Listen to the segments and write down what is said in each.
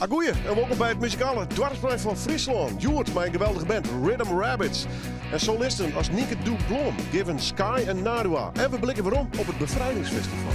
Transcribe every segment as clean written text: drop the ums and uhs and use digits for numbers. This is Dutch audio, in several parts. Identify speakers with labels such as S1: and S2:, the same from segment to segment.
S1: Goeie en welkom bij het muzikale dwarsplein van Friesland. Joert, mijn geweldige band Rhythm Rabbits. En solisten als Nieke Dublom, Given Sky en Narua. En we blikken waarom op het Bevrijdingsfestival.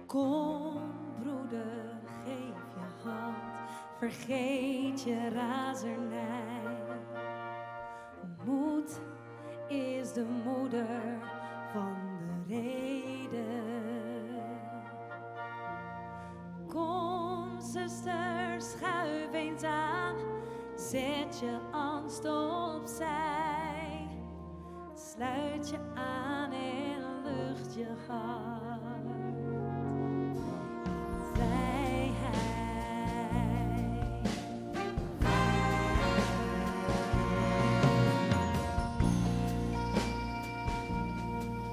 S2: Kom broeder, geef je hand, vergeet je razernij. Moed is de moeder van de reden. Kom zuster, schuif eens aan, zet je angst opzij. Sluit je aan en lucht je hart.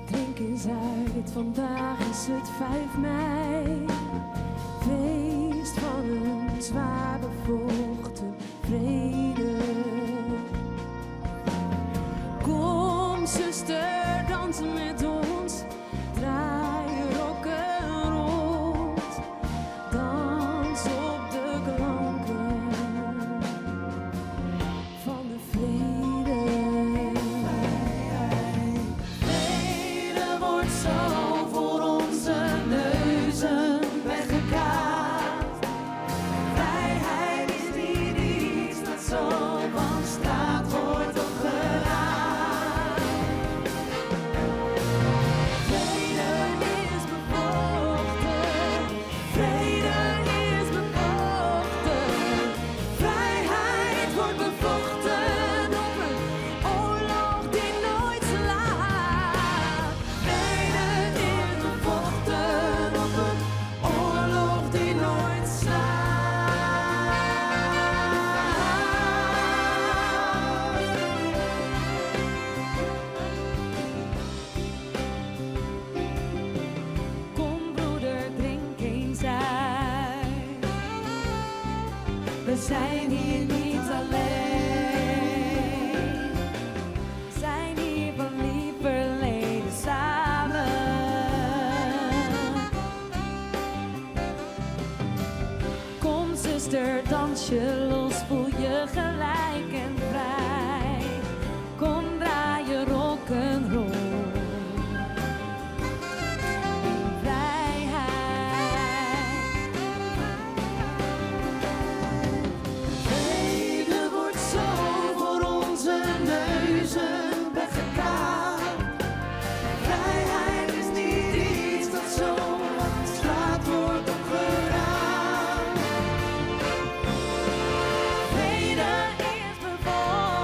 S2: Drink eens uit, vandaag is het 5 mei. Feest van een zwaar bevochten vrede. Kom zuster, dansen met ons, draai je rokken rond. Dans op de klanken van de vrede. Vrede wordt zo voor onze neuzen weggekaapt. Vrijheid is niet iets dat zo van straat wordt opgeraakt. Vrede is bevochten, vrede is bevochten. Vrijheid wordt bevochten op een oorlog die nooit slaat. Vrede is bevochten op een oorlog die nooit slaat. Kom broeder, drink eens uit. We zijn hier niet alleen. We zijn hier van lieverleden samen. Kom zuster, dans je los, voel je gelijk en vrij. Kom, draai je rock'n'roll. Vrede wordt zo voor onze neuzen weggekaapt. Vrijheid is niet iets dat zo van de straat wordt opgeraakt. Vrede is bevochten.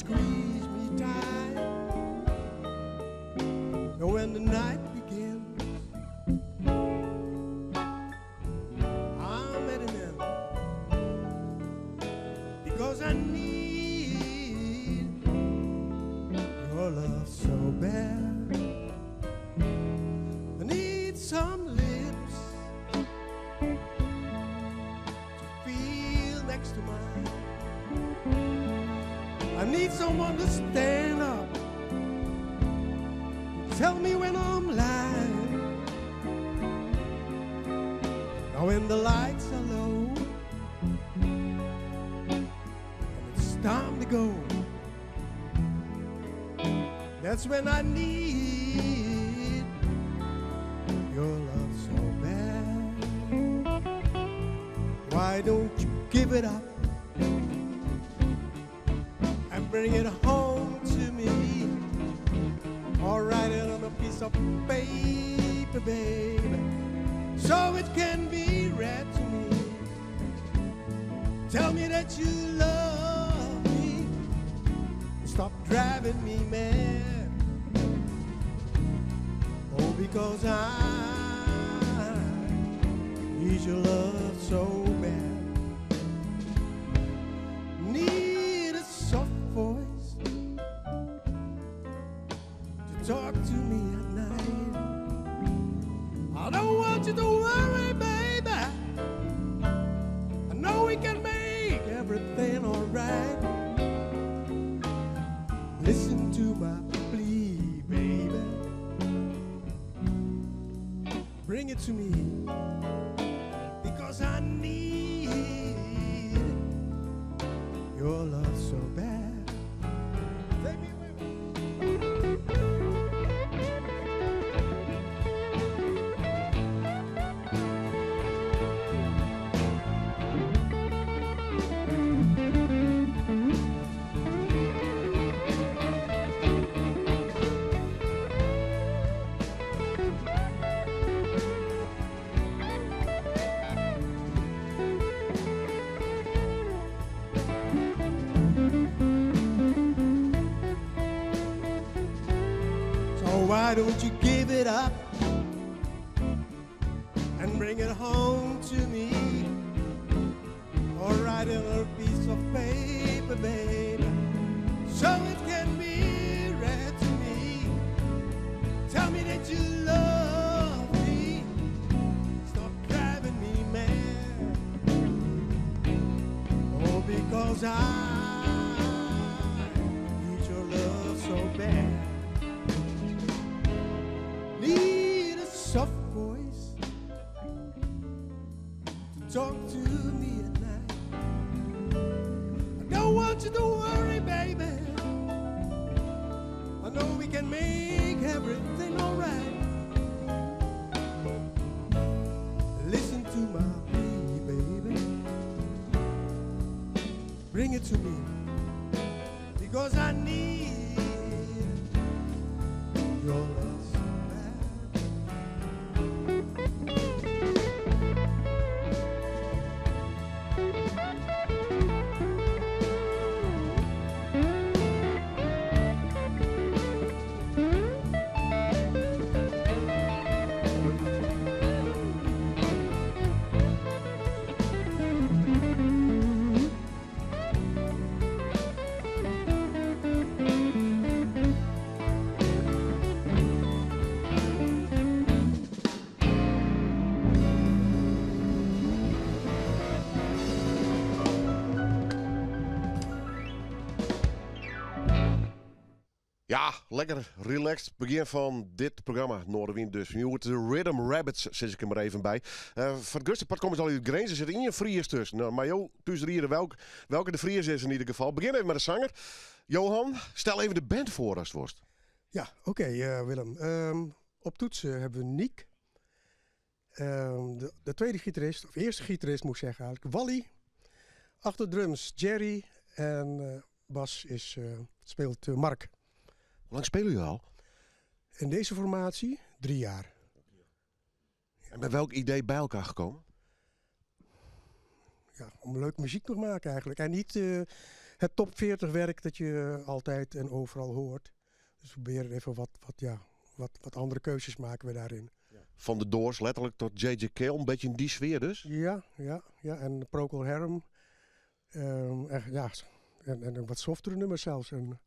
S3: squeeze me tight. And when the night begins, I'm at an end. Because I need your love so bad. I need some lips to feel next to mine. I need someone to stand up, tell me when I'm lying. Now when the lights are low and it's time to go, that's when I need your love so bad. Why don't you give it up and bring it home to me, or write it on a piece of paper, baby, so it can be read to me. Tell me that you love me, stop driving me mad. Oh, because I need your love so bad. Need a soft voice to talk to me at night. I don't want you to worry, baby. I know we can make everything alright. Listen to my plea, baby. Bring it to me, because I need your love so bad. Take me away. Why don't you give it up and bring it home to me, or write it on a piece of paper, baby, so it can be read to me. Tell me that you love me, stop driving me mad. Oh, because I need your love so bad. Need a soft voice to talk to me at night. I don't want you to worry, baby. I know we can make everything alright. Listen to my plea, baby. Bring it to me, because I need your love.
S1: Ja, lekker relaxed begin van dit programma. Noorderwind dus. Nu wordt de Rhythm Rabbits, zet ik er maar even bij. Van het pad komen ze al uit de Grenzen, zitten in je Fries tussen. Nou, maar joh, tussen hier welke de Fries is in ieder geval. Begin even met de zanger. Johan, stel even de band voor als het worst.
S3: Ja, oké, Willem. Op toetsen hebben we Niek. De tweede gitarist, of eerste gitarist moet ik zeggen eigenlijk, Wally. Achter drums Jerry en bas speelt Mark.
S1: Hoe lang spelen jullie al?
S3: In deze formatie 3 jaar.
S1: En met welk idee bij elkaar gekomen?
S3: Ja, om leuke muziek te maken eigenlijk. En niet
S4: het top 40 werk dat je altijd en overal hoort. Dus we proberen even wat andere keuzes maken we daarin.
S1: Van de Doors letterlijk tot J.J. Cale, een beetje in die sfeer dus.
S4: Ja. En Procol Harum. En wat softere nummers zelfs. En,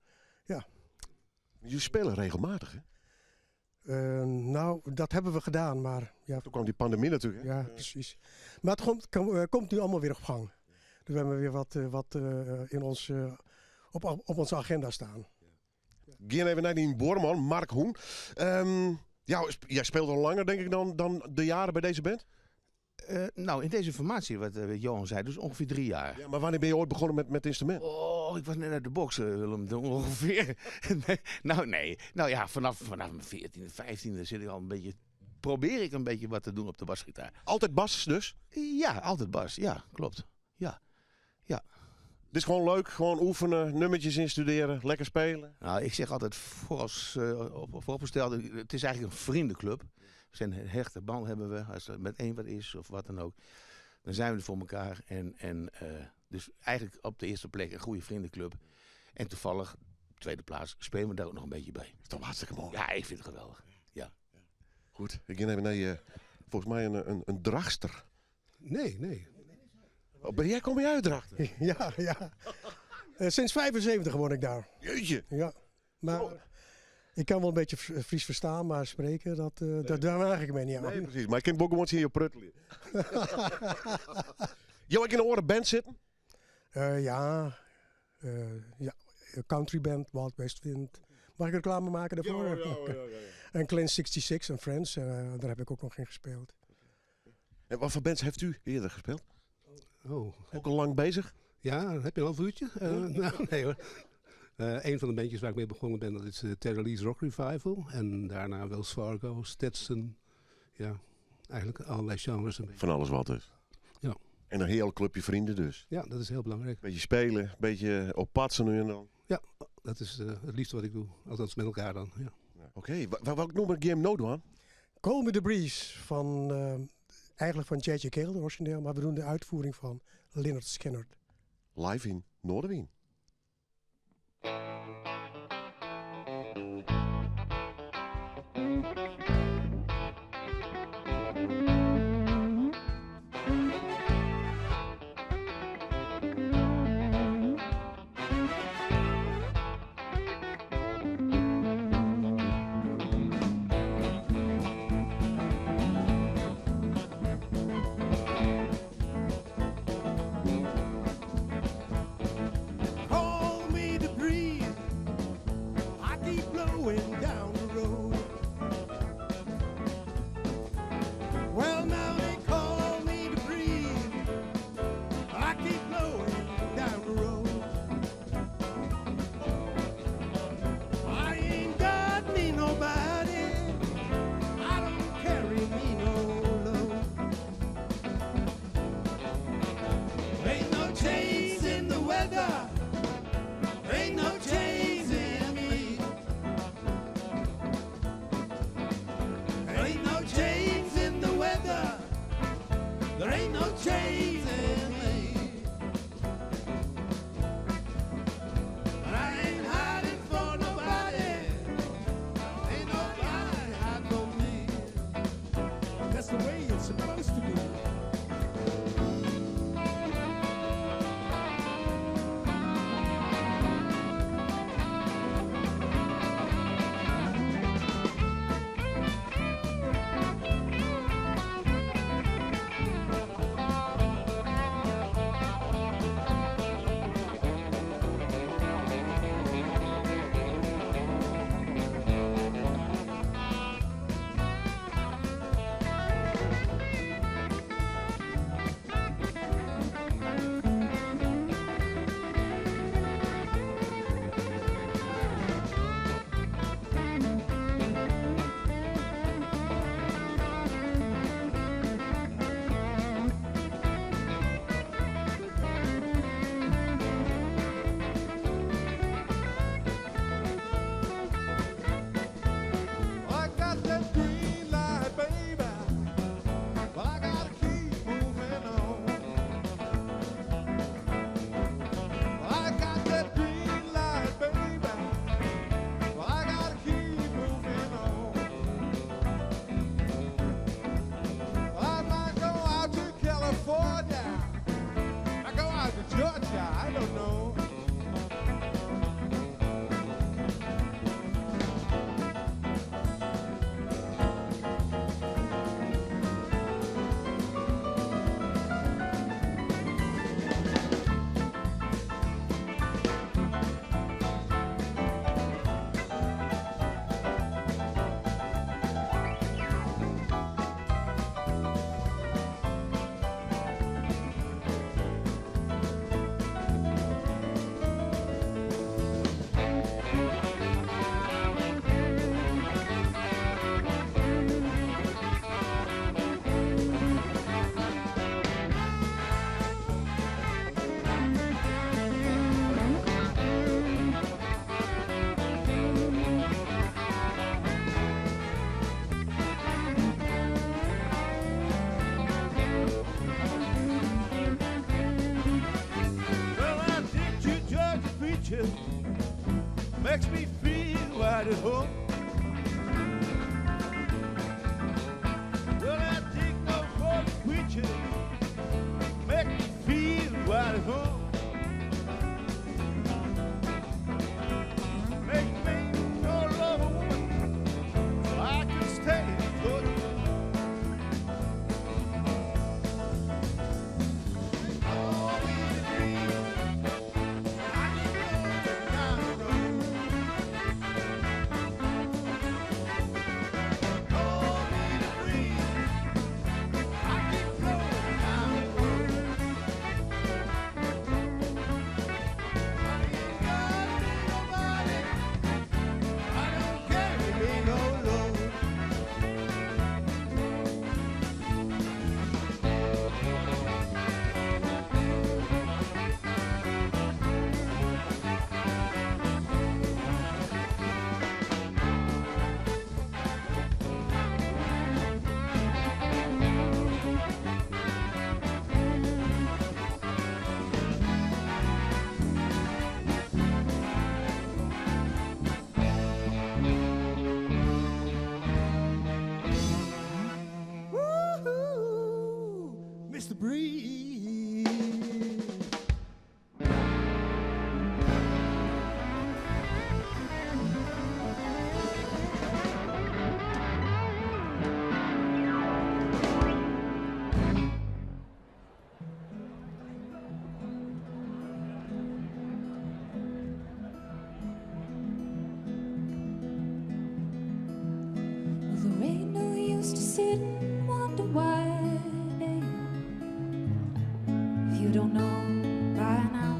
S1: Jullie spelen regelmatig, hè?
S4: nou, dat hebben we gedaan, maar ja,
S1: Toen kwam die pandemie natuurlijk, hè?
S4: ja, precies. Maar het komt nu allemaal weer op gang. Dus we hebben weer wat in ons, op onze agenda staan.
S1: Gaan even naar die Borman, Mark Hoen. Jij speelt al langer, denk ik, dan de jaren bij deze band?
S5: Nou, in deze formatie, wat Johan zei, dus ongeveer 3 jaar.
S1: Ja, maar wanneer ben je ooit begonnen met het instrument?
S5: Oh, ik was net uit de boksen, Willem, ongeveer. Nee. Nou ja, vanaf mijn 14e, 15e zit ik al probeer ik een beetje wat te doen op de basgitaar.
S1: Altijd bas dus?
S5: Ja, altijd bas. Ja, klopt. Ja.
S1: Dit is gewoon leuk, gewoon oefenen, nummertjes instuderen, lekker spelen.
S5: Nou, ik zeg altijd vooropgesteld, het is eigenlijk een vriendenclub. We zijn een hechte band hebben we, als er met één wat is of wat dan ook. Dan zijn we er voor elkaar. Dus eigenlijk op de eerste plek een goede vriendenclub. En toevallig, tweede plaats, spelen we daar ook nog een beetje bij.
S1: Dat is toch hartstikke mooi.
S5: Ja, ik vind het geweldig. Ja.
S1: Goed, ik ga even naar volgens mij een dragster.
S3: Nee.
S1: Jij kom je uit Drachten?
S4: Ja. Sinds 75 woon ik daar.
S1: Jeetje.
S4: Ja. Maar ik kan wel een beetje Fries verstaan, maar spreken, daar waag ik me niet aan.
S1: Nee, precies. Maar ik kan ook gewoon zien je pruttelen. Jo, ik in een oren band zitten?
S4: Ja, country band, Wild West Wind. Mag ik reclame maken daarvoor?
S1: Ja.
S4: En Clan 66 en Friends, daar heb ik ook nog in gespeeld.
S1: En wat voor bands heeft u eerder gespeeld?
S3: Oh,
S1: Ook al lang bezig?
S3: ja, heb je een half uurtje? Nou, nee hoor. Een van de bandjes waar ik mee begonnen ben, dat is Terra Lee's Rock Revival. En daarna Wells Fargo, Stetson. Ja, eigenlijk allerlei genres een beetje.
S1: Van alles wat dus.
S3: Ja.
S1: En een heel clubje vrienden dus.
S3: Ja, dat is heel belangrijk.
S1: Beetje spelen, een beetje op pad zo nu en dan.
S3: Ja, dat is het liefste wat ik doe. Althans met elkaar dan. Ja.
S1: Oké, welk nummer game nou doen?
S4: Call Me The Breeze van, eigenlijk van J.J. Cale, origineel. Maar we doen de uitvoering van Lynyrd Skynyrd.
S1: Live in Noorderwien.
S3: Call me the breeze, me feel right at home. Well, I think those holy preachers make me feel right at home. Make me no love a woman so I can stay put. All these dreams, I can go down the road. All these dreams, I can go down the road. I ain't got nobody. I don't carry me no load. Woo-hoo, Mr. Breeze.
S2: Well, there ain't no use to sit and wonder why, babe, if you don't know by now.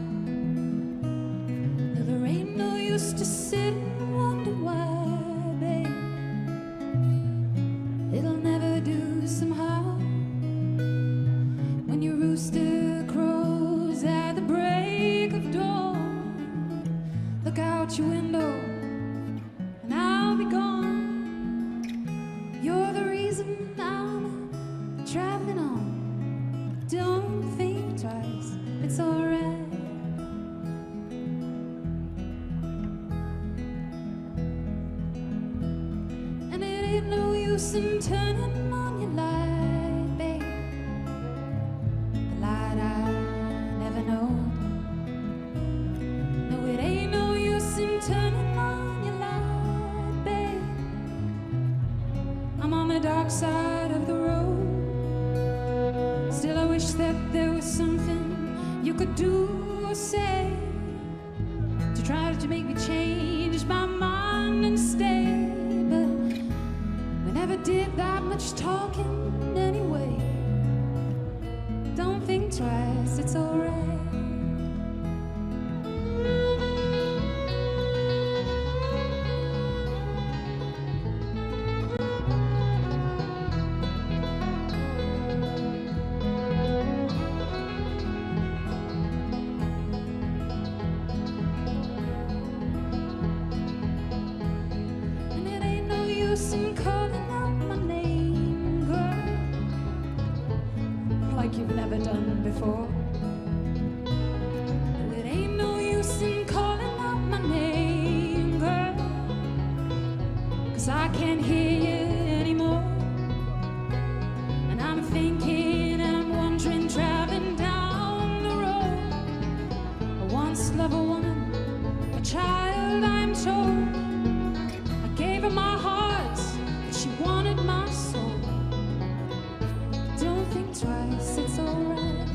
S2: No, there ain't no use to sit and wonder why, babe, it'll never do somehow. When your rooster crows at the break of dawn, look out your window and I'll be gone. You're the reason I'm traveling on. Don't think twice, it's alright. And it ain't no use in turning on your light, babe, the light I never know. No, it ain't no use in turning on your light, babe. I'm on the dark side of the road. Still, I wish that there was something you could do or say to try to make me change my mind and stay. But we never did that much talking anyway. Don't think twice, it's alright. And it ain't no use in calling out my name, girl, like you've never done before. No, it ain't no use in calling out my name, girl, 'cause I can't hear you anymore. And I'm thinking and I'm wondering, traveling down the road, I once loved a woman, a child, I'm told. I gave her my heart, but she wanted my soul. Don't think twice, it's alright.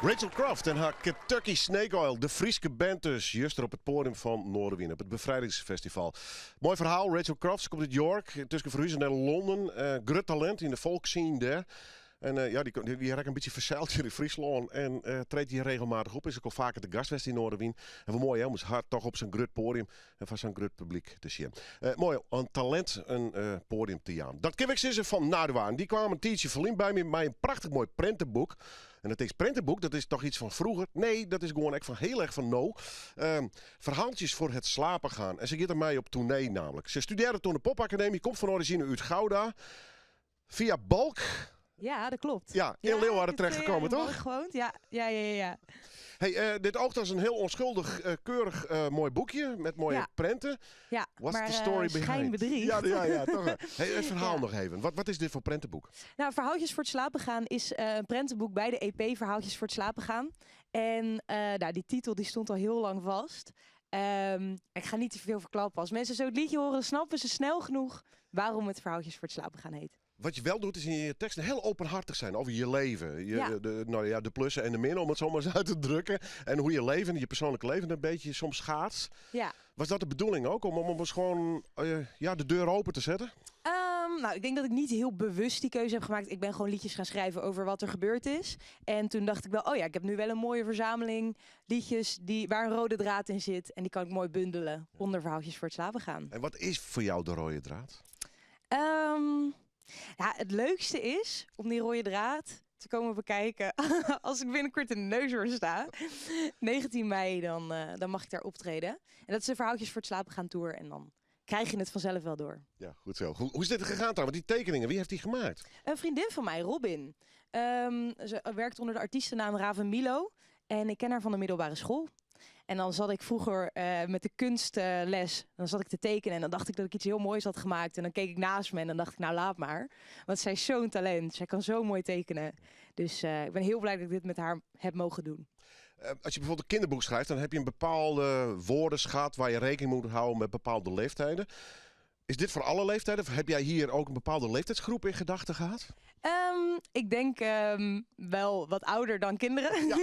S1: Rachel Croft en haar Kentucky Snake Oil. De Frieske band dus. Juist er op het podium van Noorderwien. Op het Bevrijdingsfestival. Mooi verhaal. Rachel Croft. Ze komt uit York. Tussen Verhuizen naar Londen. Groot talent in de folkscene daar. En die raakt een beetje verzeild hier in Friesland. En treedt hier regelmatig op. Is ook al vaker de gastwest in Noorderwien. En wat mooi hè, om hard toch op zijn groot podium. En van zijn groot publiek te zien. Mooi, een talent een podium te gaan. Dat ken ik ze van Naarden. Die kwamen een tijdje verliefd bij me met een prachtig mooi prentenboek. En dat is prentenboek, dat is toch iets van vroeger? Nee, dat is gewoon echt van heel erg van nou. Verhaaltjes voor het slapen gaan. En ze gaat er mij op tournee namelijk. Ze studeerde toen de popacademie, komt van origine uit Gouda. Via Balk.
S6: Ja, dat klopt.
S1: Ja, in Leeuwarden terechtgekomen, toch?
S6: Gewoond. Ja.
S1: Hey, dit oogt als een heel onschuldig, keurig mooi boekje met mooie prenten.
S6: Ja,
S1: What's
S6: maar
S1: the story behind?
S6: schijnbedrieg.
S1: Ja, toch. Hey, het verhaal nog even. Wat is dit voor prentenboek?
S6: Nou, Verhaaltjes voor het slapen gaan is een prentenboek bij de EP Verhaaltjes voor het slapen gaan. En die titel die stond al heel lang vast. Ik ga niet te veel verklappen. Als mensen zo het liedje horen, dan snappen ze snel genoeg waarom het Verhaaltjes voor het slapen gaan heet.
S1: Wat je wel doet is in je teksten heel openhartig zijn over je leven. De plussen en de minnen, om het zo maar eens uit te drukken. En hoe je leven, je persoonlijke leven een beetje soms schaats.
S6: Ja.
S1: Was dat de bedoeling ook? Om eens gewoon de deur open te zetten?
S6: Ik denk dat ik niet heel bewust die keuze heb gemaakt. Ik ben gewoon liedjes gaan schrijven over wat er gebeurd is. En toen dacht ik wel, ik heb nu wel een mooie verzameling liedjes waar een rode draad in zit. En die kan ik mooi bundelen onder Verhaaltjes voor het slapen gaan.
S1: En wat is voor jou de rode draad?
S6: Het leukste is om die rode draad te komen bekijken als ik binnenkort in de Neushoorn sta. 19 mei, dan mag ik daar optreden. En dat is de Verhaaltjes voor het slapen gaan tour. En dan krijg je het vanzelf wel door. Ja,
S1: goed zo. Hoe is dit gegaan dan? Want die tekeningen, wie heeft die gemaakt?
S6: Een vriendin van mij, Robin. Ze werkt onder de artiestennaam Raven Milo. En ik ken haar van de middelbare school. En dan zat ik vroeger met de kunstles, dan zat ik te tekenen en dan dacht ik dat ik iets heel moois had gemaakt. En dan keek ik naast me en dan dacht ik, nou laat maar. Want zij is zo'n talent, zij kan zo mooi tekenen. Dus ik ben heel blij dat ik dit met haar heb mogen doen.
S1: Als je bijvoorbeeld een kinderboek schrijft, dan heb je een bepaalde woordenschat waar je rekening moet houden met bepaalde leeftijden. Is dit voor alle leeftijden? Of heb jij hier ook een bepaalde leeftijdsgroep in gedachten gehad?
S6: Ik denk wel wat ouder dan kinderen. Ja.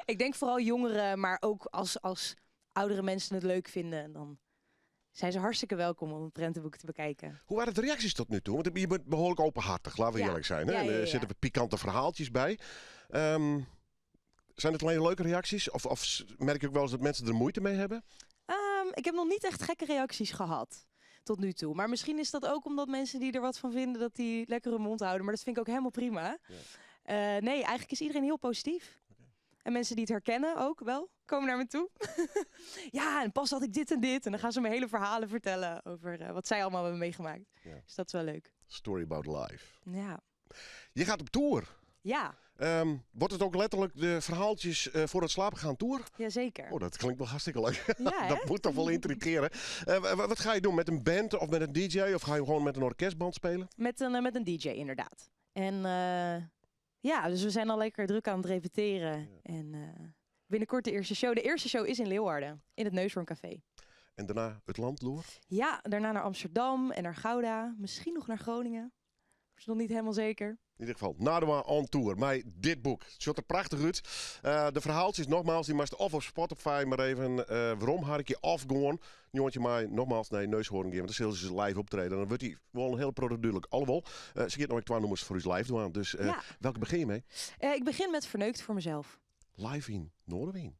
S6: Ik denk vooral jongeren, maar ook als oudere mensen het leuk vinden, dan zijn ze hartstikke welkom om het prentenboek te bekijken.
S1: Hoe waren de reacties tot nu toe? Want je bent behoorlijk openhartig, laten we eerlijk zijn. Hè? Er zitten pikante verhaaltjes bij. Zijn het alleen leuke reacties? Of merk je ook wel eens dat mensen er moeite mee hebben?
S6: Ik heb nog niet echt gekke reacties gehad. Tot nu toe. Maar misschien is dat ook omdat mensen die er wat van vinden, dat die lekker hun mond houden. Maar dat vind ik ook helemaal prima. Ja. Nee, eigenlijk is iedereen heel positief. Okay. En mensen die het herkennen ook wel, komen naar me toe. Ja, en pas had ik dit en dit. En dan gaan ze me hele verhalen vertellen over wat zij allemaal hebben meegemaakt. Ja. Dus dat is wel leuk.
S1: Story about life.
S6: Ja.
S1: Je gaat op tour.
S6: Ja.
S1: Wordt het ook letterlijk de verhaaltjes voor het slapen gaan tour?
S6: Jazeker.
S1: Oh, dat klinkt wel hartstikke leuk.
S6: Ja,
S1: dat moet toch wel intrigeren. Wat ga je doen? Met een band of met een DJ? Of ga je gewoon met een orkestband spelen?
S6: Met een DJ inderdaad. En dus we zijn al lekker druk aan het repeteren. Ja. En binnenkort de eerste show. De eerste show is in Leeuwarden. In het Neushoorn Café.
S1: En daarna het land door?
S6: Ja, daarna naar Amsterdam en naar Gouda. Misschien nog naar Groningen. Dat is nog niet helemaal zeker.
S1: In ieder geval, Naarden on tour. Maar dit boek, het ziet er prachtig uit. De verhaaltjes, nogmaals, die moest of op Spotify maar even waarom had ik je afgegaan. Nu want je mij nogmaals naar Neushoorn geven, want dan zullen ze live optreden. Dan wordt hij wel een heel product Alhoewel, ze geeft nog 2 nummers voor u live doen. Dus welke begin je mee?
S6: Ik begin met Verneukt voor mezelf.
S1: Live in Noorderwien.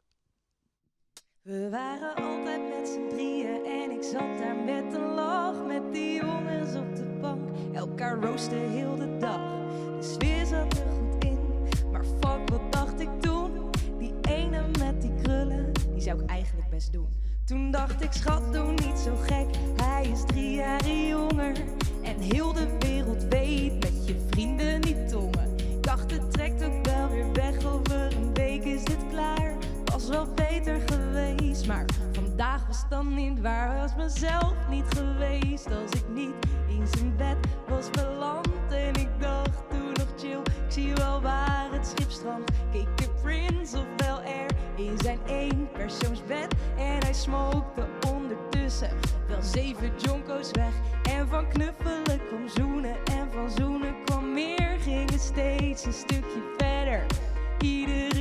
S2: We waren altijd met z'n drieën en ik zat daar met een lach. Met die jongens op de bank, elkaar roosten heel de dag. De sfeer zat er goed in, maar fuck, wat dacht ik toen? Die ene met die krullen, die zou ik eigenlijk best doen. Toen dacht ik, schat, doe niet zo gek, hij is 3 jaar jonger. En heel de wereld weet, met je vrienden niet tongen. Ik dacht, het trekt ook wel weer weg, over een week is dit klaar. Was wel beter geweest, maar vandaag was dan niet waar. Was mezelf niet geweest als ik niet in zijn bed was beland. En ik dacht toen nog chill, ik zie wel waar het schip strandt. Keek de Prince of Bel-Air in zijn 1-persoonsbed. En hij smokte ondertussen wel 7 jonko's weg. En van knuffelen kwam zoenen en van zoenen kwam meer. Gingen steeds een stukje verder. Iedereen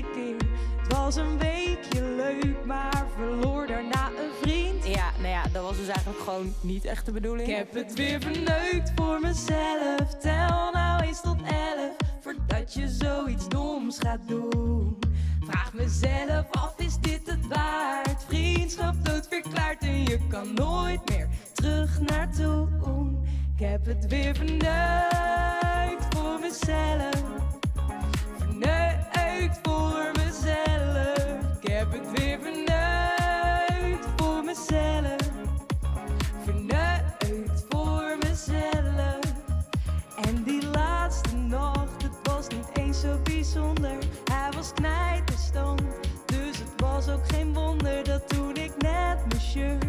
S6: was een weekje leuk, maar verloor daarna een vriend. Ja, nou ja, dat was dus eigenlijk gewoon niet echt de bedoeling. Ik heb het weer verneukt voor mezelf. Tel nou eens tot 11, voordat je zoiets doms gaat doen. Vraag mezelf af, is dit het waard? Vriendschap doodverklaard en je kan nooit meer terug naartoe. Ik heb het weer verneukt voor mezelf. Verneukt voor mezelf. Ik heb het weer verneukt voor mezelf. Verneukt voor mezelf. En die laatste nacht, het was niet eens zo bijzonder. Hij was knijterstoned, dus het was ook geen wonder dat toen ik net mijn shirt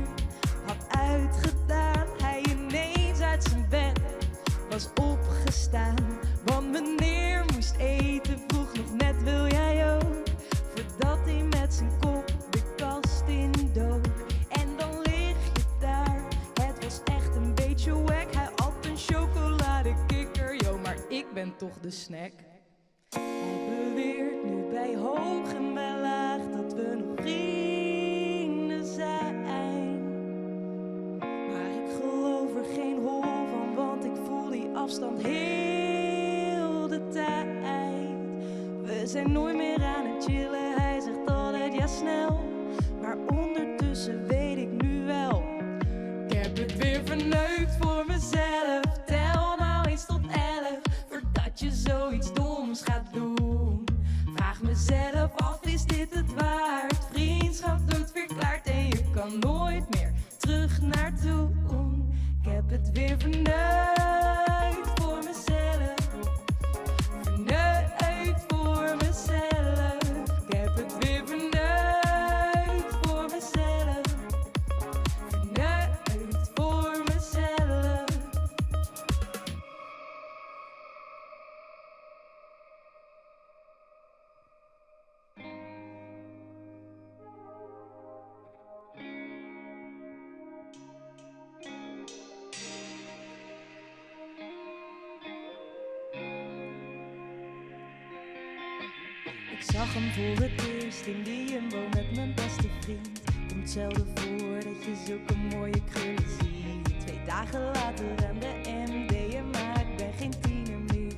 S6: had uitgedaan, hij ineens uit zijn bed was opgestaan. Want meneer moest eten, vroeg nog net, wil jij ook? Voordat hij met zijn kop de kast indook. En dan lig je daar, het was echt een beetje wack. Hij at een chocoladekikker, yo, maar ik ben toch de snack. Hij beweert nu bij hoog en bij laag dat we nog vrienden zijn. Maar ik geloof er geen hol van, want ik voel die afstand heel de tijd. We zijn nooit meer aan het chillen, hij zegt altijd ja snel. Maar ondertussen weet ik nu wel, ik heb het weer verneukt voor mezelf. Tel nou eens tot 11, voordat je zoiets doms gaat doen. Vraag mezelf af, is dit het waard? Vriendschap doodverklaard en je kan nooit meer terug naartoe. Ik heb het weer verneukt voor mezelf. Verneukt voor mezelf. Ik heb het weer verneukt voor mezelf. Verneukt voor mezelf. Ik zag hem voor het eerst in die Jumbo met mijn beste vriend. Komt zelden voor dat je zulke mooie krullen ziet. 2 dagen later aan de MDMA, ik ben geen tiener meer.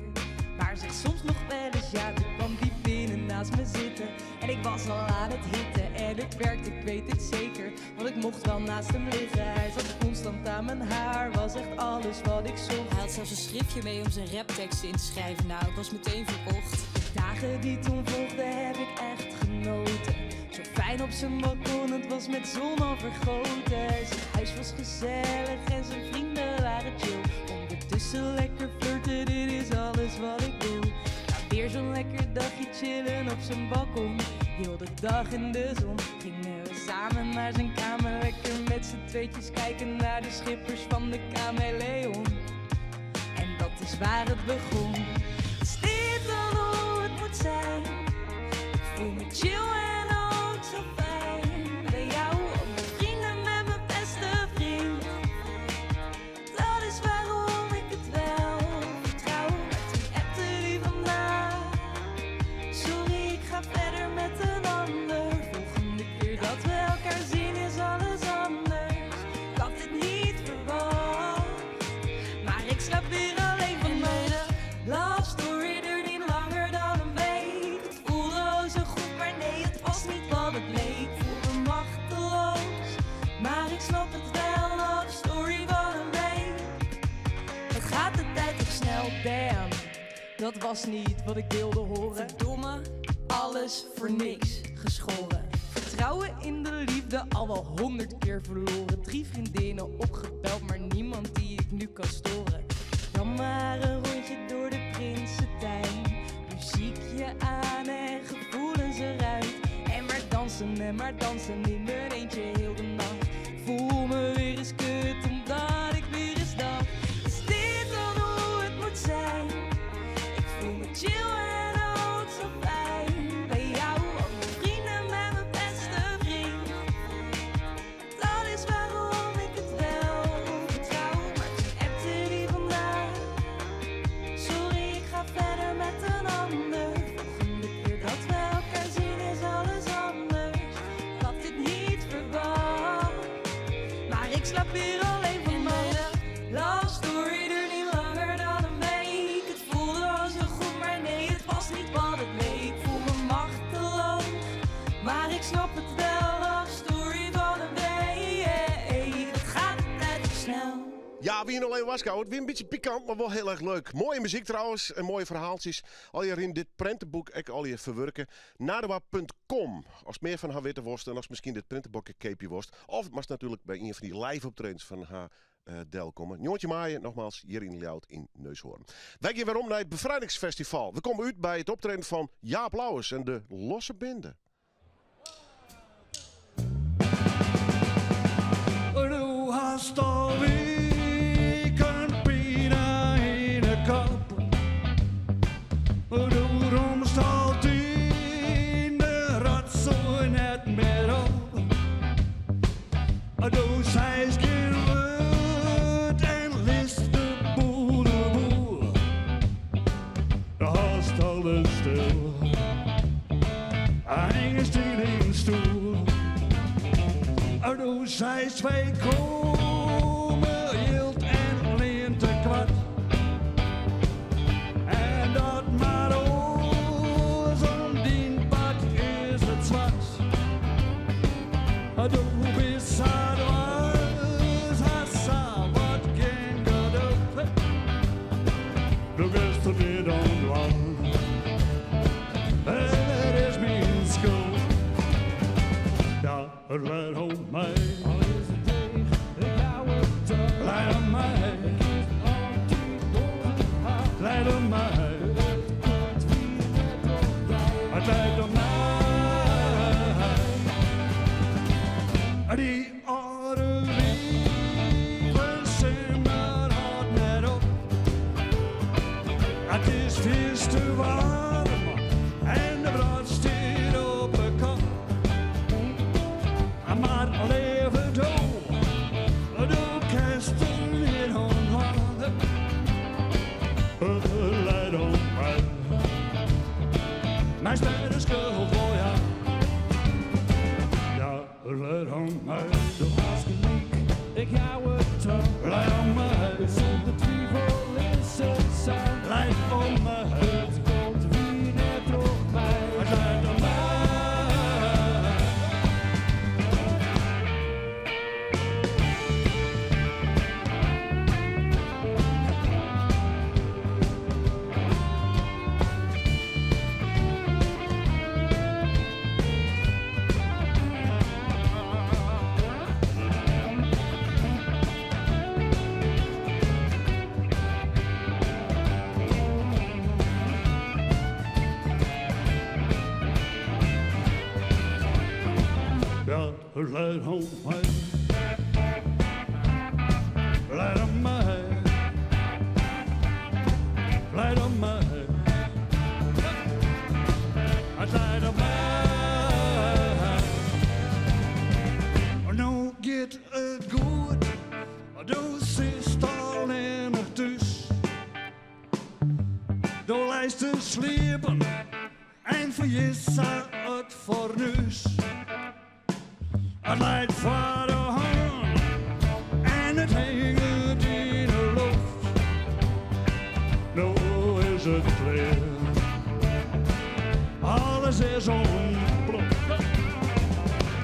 S6: Maar zeg soms nog wel eens, ja, toen kwam die binnen naast me zitten. En ik was al aan het hitten en het werkte, ik weet het zeker. Want ik mocht wel naast hem liggen, hij zat constant aan mijn haar. Was echt alles wat ik zocht.
S2: Hij had zelfs een schriftje mee om zijn rapteksten in te schrijven. Nou, ik was meteen verkocht.
S6: Dagen die toen volgden heb ik echt genoten. Zo fijn op zijn balkon, het was met zon al vergoten. Zijn huis was gezellig en zijn vrienden waren chill. Ondertussen lekker flirten, dit is alles wat ik wil. Nou, weer zo'n lekker dagje chillen op zijn balkon. Heel de dag in de zon gingen we samen naar zijn kamer. Lekker met z'n tweetjes kijken naar de schippers van de Kameleon. En dat is waar het begon. Is dit dan hoe het moet zijn? Ik voel me chill en ook zo fijn. Bij jou op mijn vrienden met mijn beste vriend. Dat is waarom ik het wel vertrouw. Maar toen appte die vandaag. Sorry, ik ga verder met een ander. Volgende keer dat we elkaar zien is alles anders. Ik had dit niet verwacht. Maar ik slaap weer alleen van mijn love story duurt niet langer dan een week. Het voelde al zo goed, maar nee, het was niet wat het leek. Voelde machteloos, maar ik snap het wel. Love story van een week. Het gaat de tijd toch snel, damn. Dat was niet wat ik wilde horen. Verdomme, alles voor niks geschoren. Vertrouwen in de liefde al wel 100 keer verloren. 3 vriendinnen opgebeld, maar niemand die ik nu kan storen. Dan maar een rondje door de Prinsentuin. Muziekje aan en gevoelens eruit. En maar dansen in mijn eentje heel de nacht. Voel me weer eens kut omdat ik weer eens dacht. Is dit dan hoe het moet zijn? Ik voel me chill en ook zo fijn. Bij jou op mijn vrienden met mijn beste vriend. Dat is waarom ik het wel vertrouw. Maar toen appte die vandaag. Sorry, ik ga verder met een ander. Volgende keer dat we elkaar zien is alles anders.
S1: Ja, wie alleen Waskau. Het weer een beetje pikant, maar wel heel erg leuk. Mooie muziek trouwens en mooie verhaaltjes. Al je in dit prentenboek en al je verwerken. Nadewa.com. Als meer van haar witte worst en als misschien dit prentenboek keepje worst. Of het mag natuurlijk bij een van die live optredens van haar Del komen. Jontje Maaien, nogmaals, hier in Ljout in Neushoorn. Wij gaan weer om naar het Bevrijdingsfestival. We komen uit bij het optreden van Jaap Lauwers en de Losse Bende.
S7: Du hast alweer een pina in de kop. Du romst altijd in de rotzooi net meer op. Du zeist geen woord en list de boel. Du hast alles stil. Hängst in een stoel. Du zeist wij komen hield en leent te kwart. En dat maar ons om dien pad is het zwart. Du bist het was, hassa wat ging er op. Du gehst er weer aan dwang. Het is mijn schuld. Ja, het leidt om mij. Leidt om mij. Leidt om mij. Het leidt om mij. Die oude wielen zijn maar hard net op. Het is vies te warm en de brand stiert op de kop. Maar leven door, du kast er niet omhoog. Het leidt om mij. Mijn spijt is schuld voor jou. Ja, het leidt om mij. Du hast gelijk, ik hou het toch. Leidt om mij. Zonder twijfel is het zo. Leidt om mij. Het komt wie net terug bij. Het leidt om mij. Ja, het leidt om mij. Leidt om mij. Leidt om mij. Het leidt om mij. Nu gaat het goed. Du zit alleen nog thuis. Du lijst te sliepen. En vergist het fornuis. Het leidt voor de hand en het hangt in de lucht. Nu is het klaar, alles is ontploft.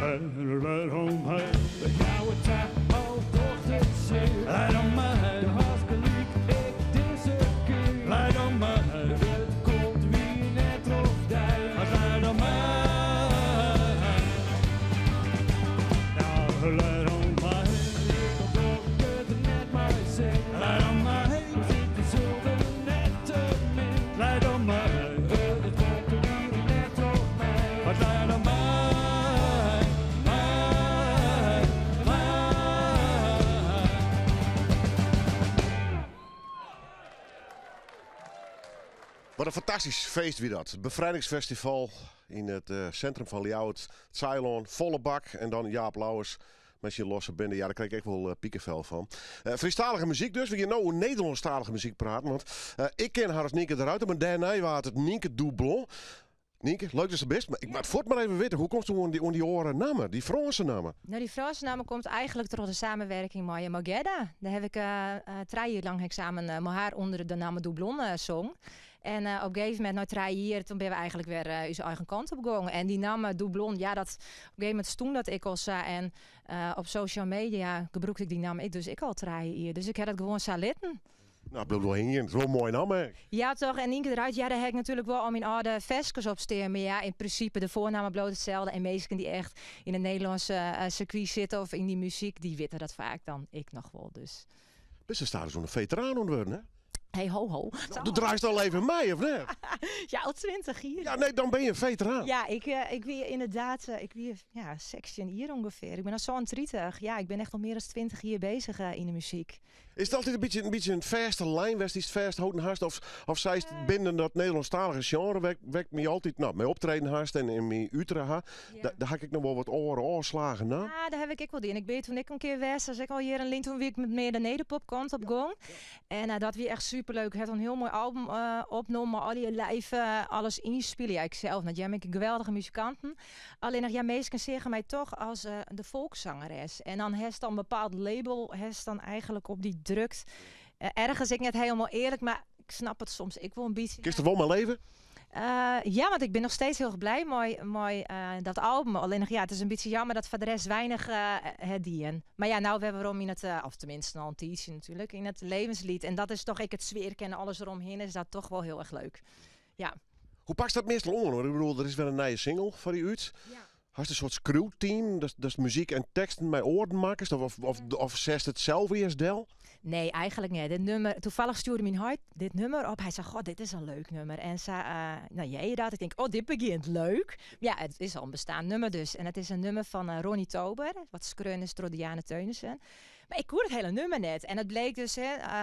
S7: En het leidt om mij. De gouden tijd al door het zeer. Leidt om mij. De haast gelijk, ik deze keer. Leidt om mij. Het komt wie net terug daar. Het leidt om mij. Leidt om mij. Ik kan het net maar zeggen. Leidt om mij. We zullen net te min. Leidt om mij. Het komt er weer net op mij. Het leidt om mij.
S1: Wat een fantastisch feest wie dat. Het Bevrijdingsfestival in het centrum van Ljout. Ceylon, volle bak en dan Jaap Lauwers met je Losse Bende. Ja, daar krijg ik echt wel piekenvel van. Friestalige muziek dus. We gaan nou over Nederlandstalige muziek praten. Want ik ken haar als Nienke de Ruiter, maar daarna was het Nienke Doublon. Nienke, leuk dat ze best. Maar ik moet voort maar even weten, hoe komt ze om die oren namen, die Franse namen?
S8: Nou, die Franse naam komt eigenlijk door de samenwerking met Mageda. Daar heb ik 3 jaar lang samen met haar onder de naam Doublon zong. En op een gegeven moment, na 3 jaar, toen ben we eigenlijk weer onze eigen kant op gegaan. En die naam Doublon, ja, dat, op een gegeven moment stond dat ik al zei. En op social media gebruikte ik die naam dus ik al 3 jaar. Dus ik heb het gewoon zo litten.
S1: Nou, Blue Hingje, het is wel een mooie naam, hè?
S8: Ja, toch? En Nienke eruit, ja, daar heb ik natuurlijk wel al mijn oude vestjes op staan. Maar ja, in principe de voornaam bloot hetzelfde. En mensen die echt in het Nederlandse circuit zitten of in die muziek, die weten dat vaak dan ik nog wel. Dus.
S1: Dus er staat zo'n veteraan worden, hè?
S8: Hey, ho, ho.
S1: Nou, doe draait al even mee, of niet?
S8: Ja, al 20 hier.
S1: Ja, nee, dan ben je een veteraan.
S8: Ja, ik wie inderdaad, ik wie ja, 16 hier ongeveer. Ik ben al zo'n 30. Ja, ik ben echt al meer dan 20 jaar bezig in de muziek.
S1: Is het altijd een beetje een vaste lijn, West is het vast houden haast? Of zij is het binnen dat Nederlandstalige genre wekt me altijd, nou, mijn optreden haast en mijn Utrecht.
S8: Ja.
S1: Daar heb ik nog wel wat oren aanslagen na.
S8: Ja, daar heb ik wel die. En ik weet toen ik een keer was, als ik al hier een link toen weer ik met meer de Nederpop kant op gang. En dat weer echt superleuk. Het had een heel mooi album opgenomen, al die live alles inspelen. Ja, ik zelf, want jij bent een geweldige muzikanten. Alleen nog, ja, meesten zeggen mij toch als de volkszangeres. En dan heeft dan een bepaald label, heeft dan eigenlijk op die drukt. Ergens ik net helemaal eerlijk, maar ik snap het soms. Ik wil een beetje.
S1: Kist er wel mijn leven?
S8: Ja, want ik ben nog steeds heel erg blij mooi dat album. Alleen nog, ja, het is een beetje jammer dat voor de rest weinig het dien. Maar ja, nou we hebben we erom in het, of tenminste al een tijdje natuurlijk, in het levenslied. En dat is toch, ik het sfeerken en alles eromheen is dat toch wel heel erg leuk. Ja.
S1: Hoe pakt dat meestal om? Ik bedoel, er is wel een nieuwe single voor die uit.
S8: Ja.
S1: Had je een soort screwteam, dat is muziek en teksten met oordenmakers? Of zegt het zelf eerst del?
S8: Nee, eigenlijk niet. Dit nummer, toevallig stuurde mijn hart dit nummer op. Hij zei, god, dit is een leuk nummer. En zei, nou jij dat? Ik denk, oh, dit begint leuk. Ja, het is al een bestaand nummer dus. En het is een nummer van Ronnie Tober, wat screun is door Diane Teunissen. Maar ik hoorde het hele nummer net. En het bleek dus,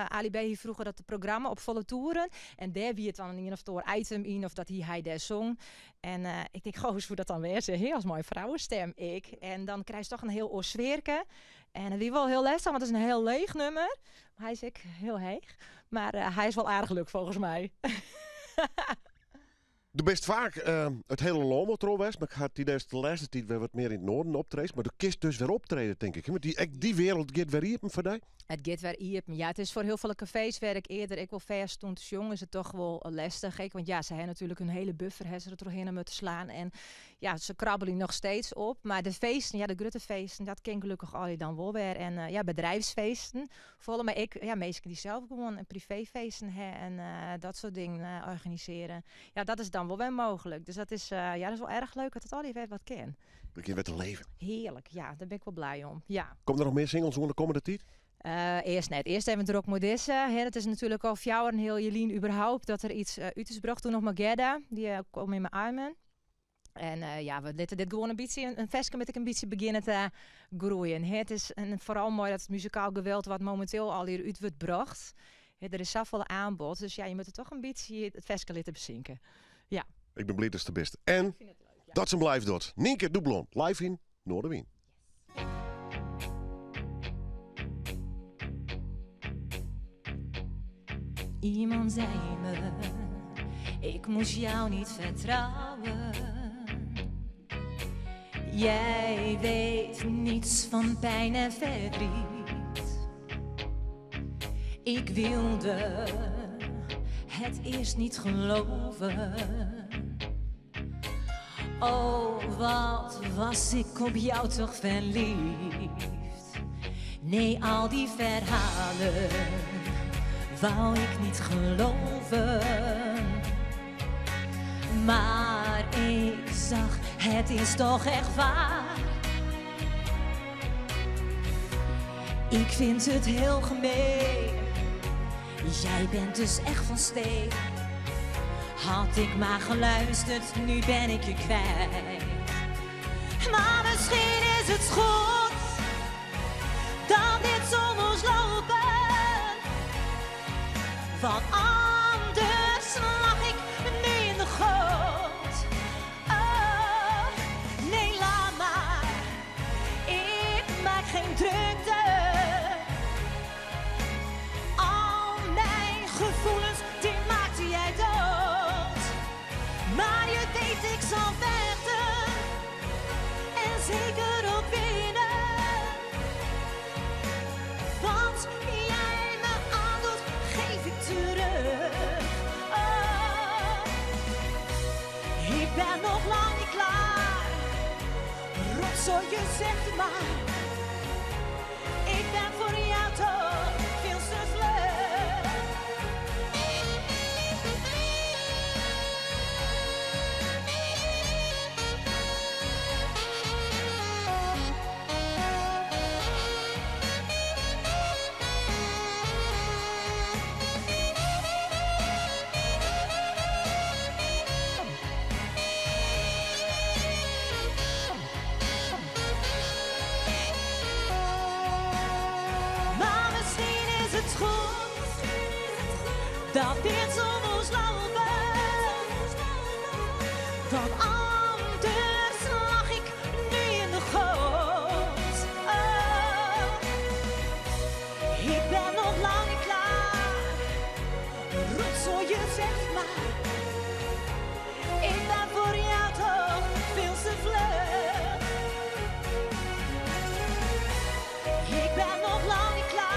S8: Ali B. hier vroeger dat het programma op volle toeren. En daar wie het dan in of door item in of dat hij daar zong. En ik denk, goh, hoe dat dan weer? Heel als mooie vrouwenstem, ik. En dan krijg je toch een heel oor sfeerke. En die wel heel lastig, want het is een heel leeg nummer. Hij is heel heeg. Maar hij is wel aardig leuk volgens mij.
S1: Du bent vaak het hele land trouwens, maar ik had die de laatste tijd weer wat meer in het noorden optreden. Maar de kist dus weer optreden, denk ik. Want die wereld gaat weer hier voor jou.
S8: Het gaat weer hier. Ja, het is voor heel veel cafés werk eerder. Ik wil vers toen te jong is het toch wel lastig. Want ja, ze hebben natuurlijk een hele buffer hebben ze er doorheen moeten slaan. En ja, ze krabbelen nog steeds op. Maar de feesten, ja, de grote dat ken gelukkig al dan wel weer. En ja, bedrijfsfeesten. Vooral, maar ik, ja, meesten die zelf gewoon een privéfeesten hebben en dat soort dingen organiseren. Ja, dat is dan wel weer mogelijk. Dus dat is, ja, dat is wel erg leuk dat het al die weer wat ken.
S1: Begin weer te leven.
S8: Heerlijk, ja, daar ben ik wel blij om. Ja.
S1: Komt er nog meer singles onder de komende tijd?
S8: Eerst net. Eerst even Drok Modisse. Het is natuurlijk al voor jou en heel Jelien überhaupt dat er iets uit is gebracht. Toen nog Magedda, die kwam in mijn armen. En ja, we laten dit gewoon een beetje, een versje met een beetje beginnen te groeien. Het is vooral mooi dat het muzikaal geweld wat momenteel al hier uit wordt gebracht. Er is zoveel aanbod, dus ja, je moet er toch een beetje het versje laten bezinken. Ja.
S1: Ik ben blij dat is de beste. En dat ze blijft dat. Nienke Doublon, live in Noorderwien.
S2: Iemand zei me, ik moest jou niet vertrouwen. Jij weet niets van pijn en verdriet. Ik wilde het eerst niet geloven. Oh, wat was ik op jou toch verliefd. Nee, al die verhalen wou ik niet geloven. Maar ik zag, het is toch echt waar. Ik vind het heel gemeen. Jij bent dus echt van steen. Had ik maar geluisterd, nu ben ik je kwijt. Maar misschien is het goed dat dit zo moest lopen. Want anders lag ik nu in de goot. Oh, nee, laat maar. Ik maak geen drukte. Al mijn gevoelens, die maakte jij dood. Maar je weet, ik zal vechten. En zeker ook winnen. Want jij me aandoet, geef ik terug. Rotzooi, je zegt maar. Ik ben voor jou toch veel te vlug. Maar misschien is het goed dat dit zo moest lopen. Want anders lag ik nu in de goot. Oh, ik ben nog lang niet klaar. Rotzooi, je zegt maar. Ik ben voor jou toch veel te vlug. Ik ben nog lang niet klaar.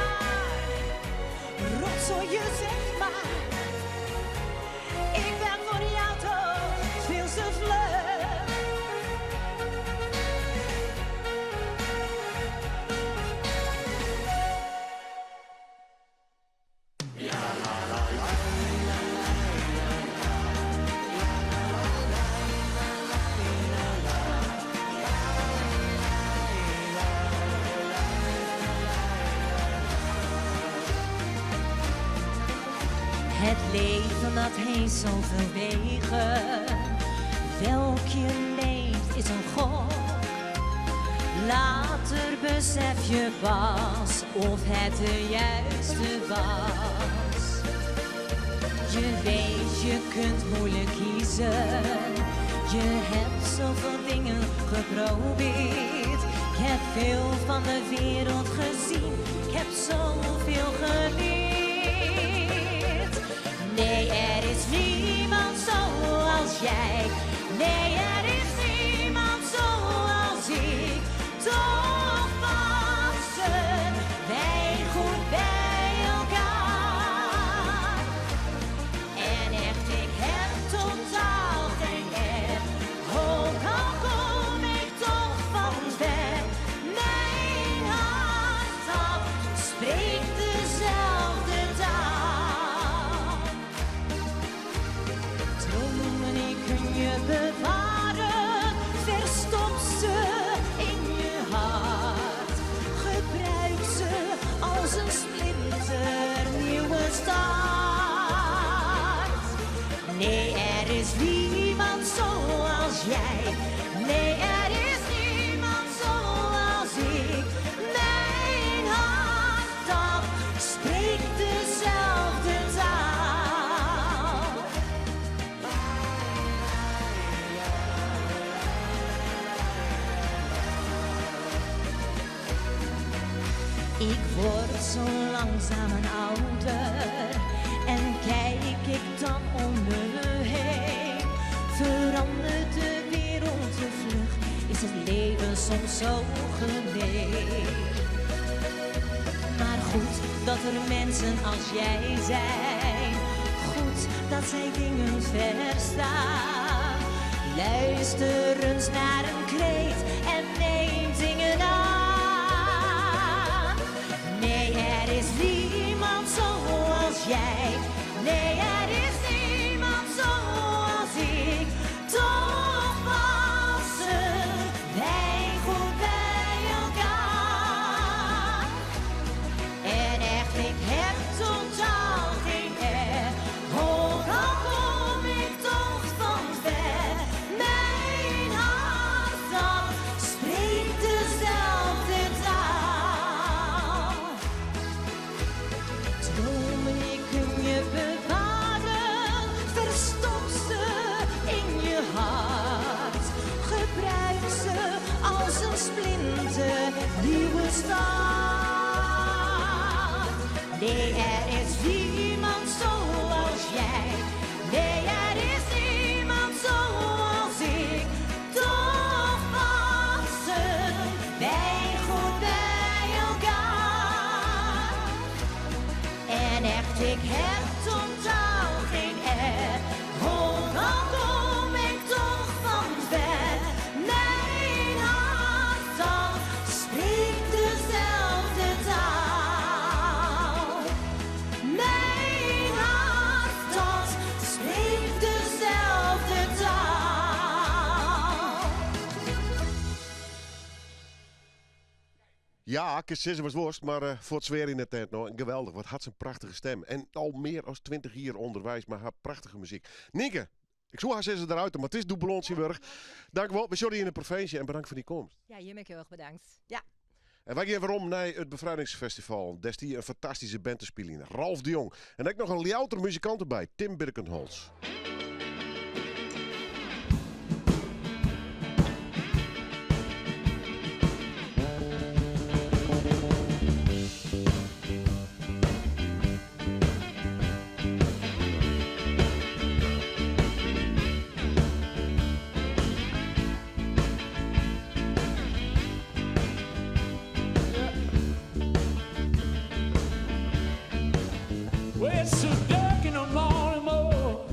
S2: Rotzooi, je zegt maar. Ik ben voor jou toch veel te vlug. Het leven dat heeft zoveel wegen. Welk je leeft is een gok. Later besef je pas of het de juiste was. Je weet, je kunt moeilijk kiezen. Je hebt zoveel dingen geprobeerd. Ik heb veel van de wereld gezien. Ik heb zoveel geleerd. Nee, er is niemand zoals jij. Nee, er is niemand zoals ik. Toch passen wij goed bij elkaar. En echt, ik heb totaal geen erg. Ook al kom ik toch van ver. Mijn hart spreekt dezelfde taal. Dromen, die kun je bewaren. Verstop ze in je hart. Gebruik ze als een splinternieuwe start. Nee, er is niemand zoals jij. Nee, er is niemand zoals ik. Mijn hart, dat spreekt dezelfde taal. Ik word zo langzaam een ouder. En kijk ik dan om me heen. Verandert de wereld te vlug. Is het leven soms zo geleefd. Maar goed dat er mensen als jij zijn. Goed dat zij dingen verstaan. Luister eens naar een kreet en neem dingen aan. Nee, er is niemand zoals jij. Nee, er is niemand zoals ik. Toch passen wij goed bij elkaar. En echt, ik heb totaal geen erg. Ook al kom ik toch van ver. Mijn hart, dat spreekt dezelfde taal. Dromen, die kun je bewaren. Verstop ze in je hart. Gebruik ze als een splinternieuwe start. Nee, er is niemand zoals jij. Nee, er is niemand zoals ik. Toch passen wij goed bij elkaar. En echt, ik heb totaal geen erg. Ook al kom ik toch van ver. Mijn hart,
S1: Ja, ik is was worst, maar voor het zweer in de tent nou. Geweldig, wat had ze een prachtige stem. En al meer dan 20 jaar onderwijs, maar haar prachtige muziek. Nienke, ik zou haar ze eruit, maar het is Doebelonsjeburg. Dank u wel, we zullen in de provincie en bedankt voor die komst.
S8: Ja, je heel erg bedankt. Ja.
S1: En wij gaan weer om naar het Bevrijdingsfestival. Daar is hier een fantastische band te spelen. Ralf de Jong. En ook nog een louter muzikant erbij, Tim Birkenholz.
S7: Well, it's so dark in the morning, more.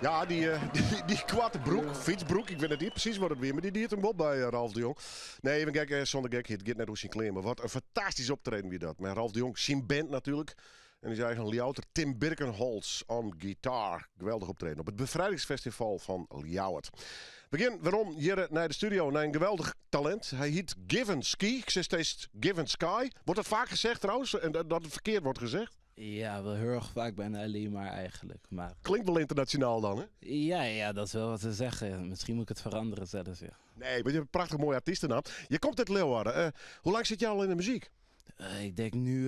S1: Ja, die kwarte broek, fietsbroek, ik weet het niet precies wat het weer, maar die diert hem op bij Ralf de Jong. Nee, even kijken, zonder gek, het gaat net hoe zijn kleren, maar wat een fantastisch optreden weer dat. Met Ralf de Jong, zijn band natuurlijk. En die eigen Ljouwert, Tim Birkenholz on gitaar. Geweldig optreden op het bevrijdingsfestival van Ljouwert. We beginnen waarom hier naar de studio, naar een geweldig talent. Hij heet Given Ski, ik zeg steeds Given Sky. Wordt dat vaak gezegd trouwens, en dat het verkeerd wordt gezegd?
S9: Ja, wel heel erg vaak bijna alleen maar eigenlijk. Maar
S1: Klinkt wel internationaal dan, hè?
S9: ja, dat is wel wat ze zeggen. Misschien moet ik het veranderen zelfs, ja.
S1: Nee, maar je hebt een prachtig mooie artiestennaam. Je komt uit Leeuwarden. Hoe lang zit je al in de muziek?
S9: Ik denk nu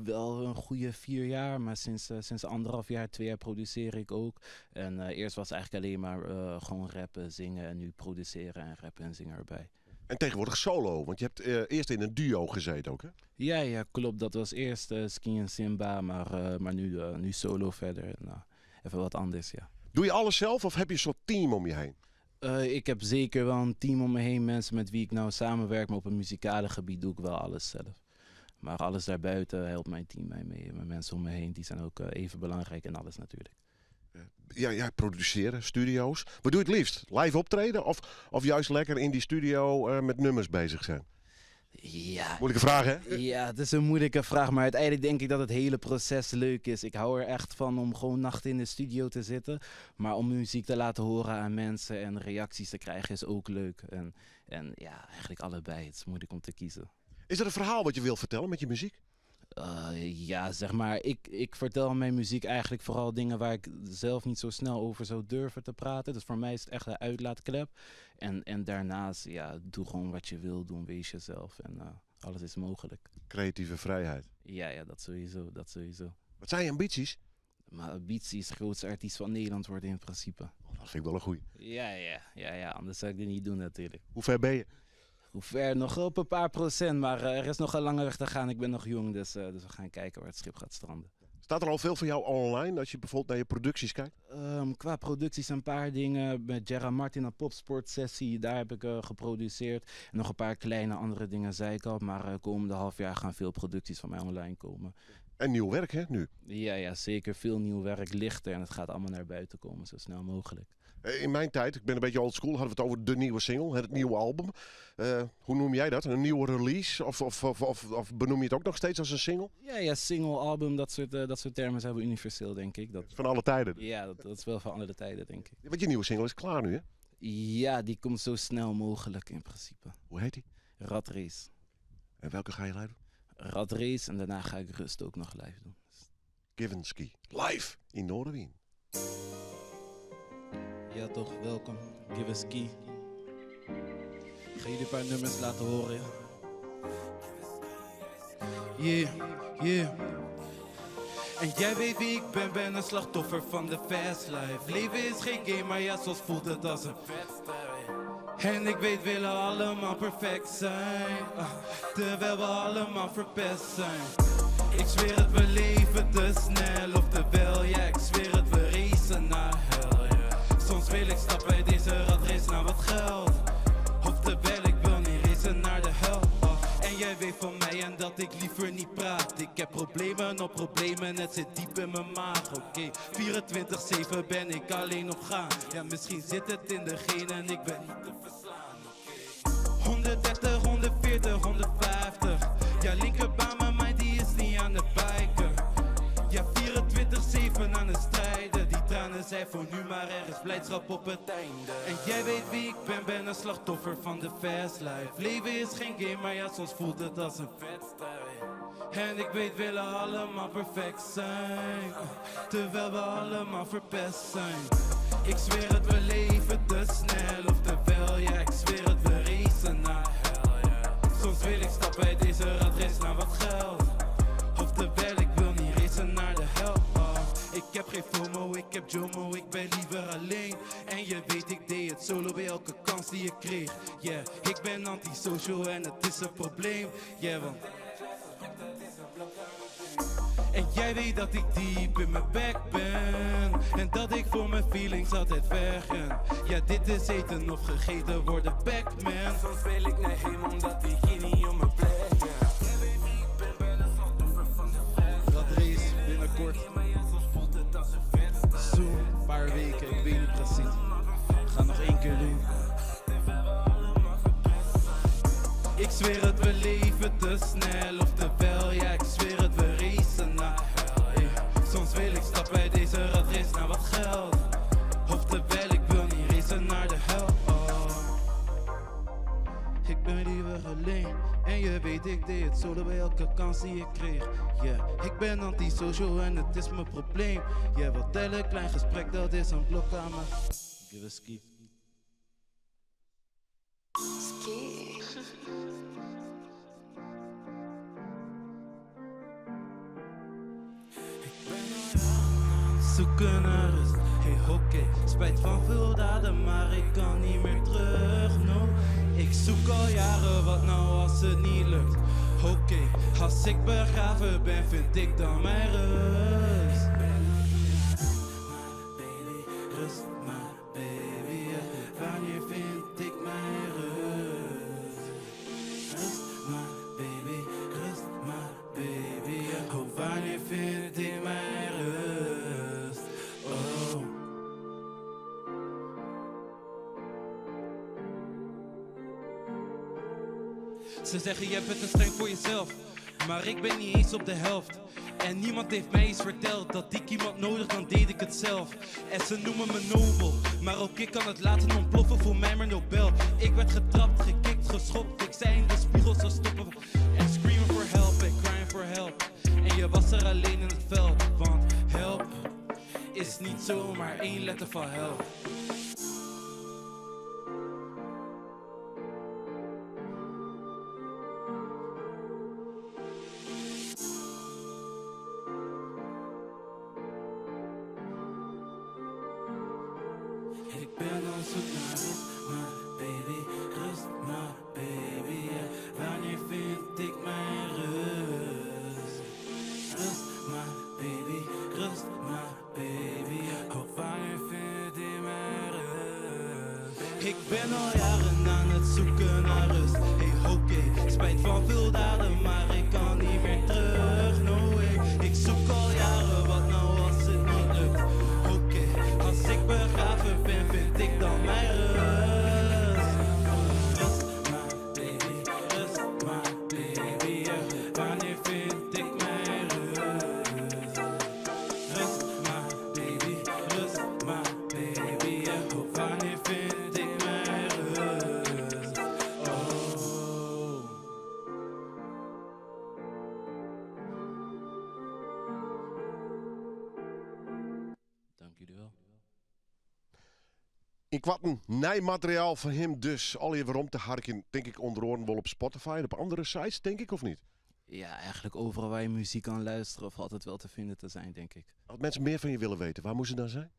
S9: wel een goede 4 jaar, maar sinds 1,5 jaar, 2 jaar produceer ik ook. En eerst was het eigenlijk alleen maar gewoon rappen, zingen en nu produceren en rappen en zingen erbij.
S1: En tegenwoordig solo, want je hebt eerst in een duo gezeten ook, hè?
S9: Ja, klopt. Dat was eerst Ski en Simba, maar nu solo verder. Nou, even wat anders, ja.
S1: Doe je alles zelf of heb je een soort team om je heen?
S9: Ik heb zeker wel een team om me heen, mensen met wie ik nou samenwerk, maar op een muzikale gebied doe ik wel alles zelf. Maar alles daarbuiten helpt mijn team mij mee. Mijn mensen om me heen die zijn ook even belangrijk in alles natuurlijk.
S1: Ja, jij produceren, studio's. Wat doe je het liefst? Live optreden of juist lekker in die studio met nummers bezig zijn?
S9: Ja.
S1: Moeilijke vraag, hè?
S9: Ja, het is een moeilijke vraag, maar uiteindelijk denk ik dat het hele proces leuk is. Ik hou er echt van om gewoon nachten in de studio te zitten. Maar om muziek te laten horen aan mensen en reacties te krijgen is ook leuk. En ja, eigenlijk allebei. Het is moeilijk om te kiezen.
S1: Is er een verhaal wat je wilt vertellen met je muziek?
S9: Ja, zeg maar, ik vertel in mijn muziek eigenlijk vooral dingen waar ik zelf niet zo snel over zou durven te praten. Dus voor mij is het echt een uitlaatklep. En daarnaast, ja, doe gewoon wat je wil doen, wees jezelf en alles is mogelijk.
S1: Creatieve vrijheid.
S9: Ja, dat sowieso.
S1: Wat zijn je ambities?
S9: Maar ambitie is de grootste artiest van Nederland worden in principe.
S1: Oh, dat vind ik wel een goeie.
S9: Ja, anders zou ik dit niet doen natuurlijk.
S1: Hoe ver ben je?
S9: Hoe ver? Nog op een paar procent, maar er is nog een lange weg te gaan. Ik ben nog jong, dus we gaan kijken waar het schip gaat stranden.
S1: Staat er al veel van jou online als je bijvoorbeeld naar je producties kijkt?
S9: Qua producties een paar dingen. Met Gerard Martin een popsportsessie, daar heb ik geproduceerd. En nog een paar kleine andere dingen zei ik al. Maar komende half jaar gaan veel producties van mij online komen.
S1: En nieuw werk, hè, nu?
S9: Ja, zeker. Veel nieuw werk ligt er en het gaat allemaal naar buiten komen, zo snel mogelijk.
S1: In mijn tijd, ik ben een beetje oldschool, hadden we het over de nieuwe single, het nieuwe album. Hoe noem jij dat? Een nieuwe release? Of benoem je het ook nog steeds als een single?
S9: Ja, single, album, dat soort termen zijn wel universeel, denk ik.
S1: Van alle tijden?
S9: Ja, dat is wel van alle tijden, denk ik.
S1: Want je nieuwe single is klaar nu, hè?
S9: Ja, die komt zo snel mogelijk in principe.
S1: Hoe heet die?
S9: Radrace.
S1: En welke ga je live doen?
S9: Radrace en daarna ga ik Rust ook nog live doen.
S1: Given Ski. Live in Noorderwien.
S9: Ja toch, welkom. Give a ski. Ik ga jullie een paar nummers laten horen, ja. Yeah. En jij weet wie ik ben een slachtoffer van de fast life. Leven is geen game, maar ja, soms voelt het als een wedstrijd. En ik weet, willen allemaal perfect zijn, terwijl we allemaal verpest zijn. Ik zweer het, we leven te snel, oftewel, ja, ik zweer het, we racen naar hel, yeah. Soms wil ik stappen uit deze ratrace naar wat geld, oftewel, ik wil niet racen naar de hel. En jij weet van mij en dat ik liever niet praat. Ik heb problemen op problemen, het zit diep in mijn maag, oké. 24/7 ben ik alleen op gaan. Ja, misschien zit het in de genen en ik ben niet te verslaan, oké. 130, 140, 150. Ja, linkerbaan, maar mij die is niet aan de biken. Ja, 24/7 aan het strijden. Die tranen zijn voor nu, maar er is blijdschap op het einde. En jij weet wie ik ben een slachtoffer van de fast life. Leven is geen game, maar ja, soms voelt het als een wedstrijd. En ik weet, willen allemaal perfect zijn, terwijl we allemaal verpest zijn. Ik zweer het, we leven te snel, oftewel, ja, ik zweer het, we racen naar hel, yeah. Soms wil ik stappen uit deze ratrace naar wat geld, oftewel, ik wil niet racen naar de hel. Ik heb geen FOMO, ik heb JOMO, ik ben liever alleen. En je weet, ik deed het solo bij elke kans die ik kreeg. Yeah, ik ben antisocial en het is een probleem. Yeah, want en jij weet dat ik diep in mijn bek ben. En dat ik voor mijn feelings altijd vergen. Ja, dit is eten of gegeten worden, Pac-Man. Soms wil ik naar hem omdat ik hier niet op mijn plek ben. Jij weet wie ik ben een slachtoffer van de fest. Dat race binnenkort. Zo'n paar weken, ik weet weet niet precies. Ik ga nog 1 keer doen. Ik zweer het, we leven te snel. Oftewel, ja, ik zweer het, we racen naar hel. Ey. Soms wil ik stappen uit deze ratrace naar wat geld. Oftewel, ik wil niet racen naar de hel. Ik ben liever alleen. En je weet, ik deed het solo bij elke kans die ik kreeg. Yeah, ik ben antisocial en het is mijn probleem. Jij wilt tellen, klein gesprek, dat is een blok aan me. Give a ski. Zoeken naar rust, hey oké. Spijt van veel daden, maar ik kan niet meer terug, no. Ik zoek al jaren, wat nou als het niet lukt. Oké, als ik begraven ben, vind ik dan mijn rust. Baby, rust maar, baby, yeah. Wanneer vind ik mijn rust? Rust maar, baby, rust maar, baby, yeah. Oh, wanneer vind ik mijn rust? Oh. Ze zeggen jij bent te streng voor jezelf, maar ik ben niet eens op de helft. En niemand heeft mij eens verteld dat ik iemand nodig, dan deed ik het zelf. En ze noemen me nobel, maar ook ik kan het laten ontploffen, voor mij maar Nobel. Ik werd getrapt, gekikt, geschopt, ik zei in de spiegel zo stoppen. En screaming for help en crying for help. En je was er alleen in het veld, want help is niet zomaar 1 letter van help. Ik ben al zoek naar rust, maar baby, rust maar baby, yeah. Wanneer vind ik mijn rust? Rust maar baby, rust maar baby, yeah. Oh, wanneer vind ik mijn rust? Ik ben al jaren aan het zoeken naar rust. Hey oké, spijt van veel daden, maar ik kan niet meer terug, no way. Ik zoek al jaren, wat nou als het niet lukt? Oké, als ik begraven ben, vind ik dan mijn rust. Rust maar baby, rust maar baby, yeah. Wanneer vind ik mijn rust? Rust maar baby, rust maar baby, yeah. Oh, wanneer vind ik mijn rust? Oh. Dank jullie wel.
S1: In kwatten nijmateriaal van hem dus. Al je waarom te harken, denk ik, onder oren wel op Spotify en op andere sites, denk ik, of niet?
S10: Ja, eigenlijk overal waar je muziek kan luisteren valt het wel te vinden te zijn, denk ik.
S1: Als mensen meer van je willen weten, waar moeten ze dan zijn?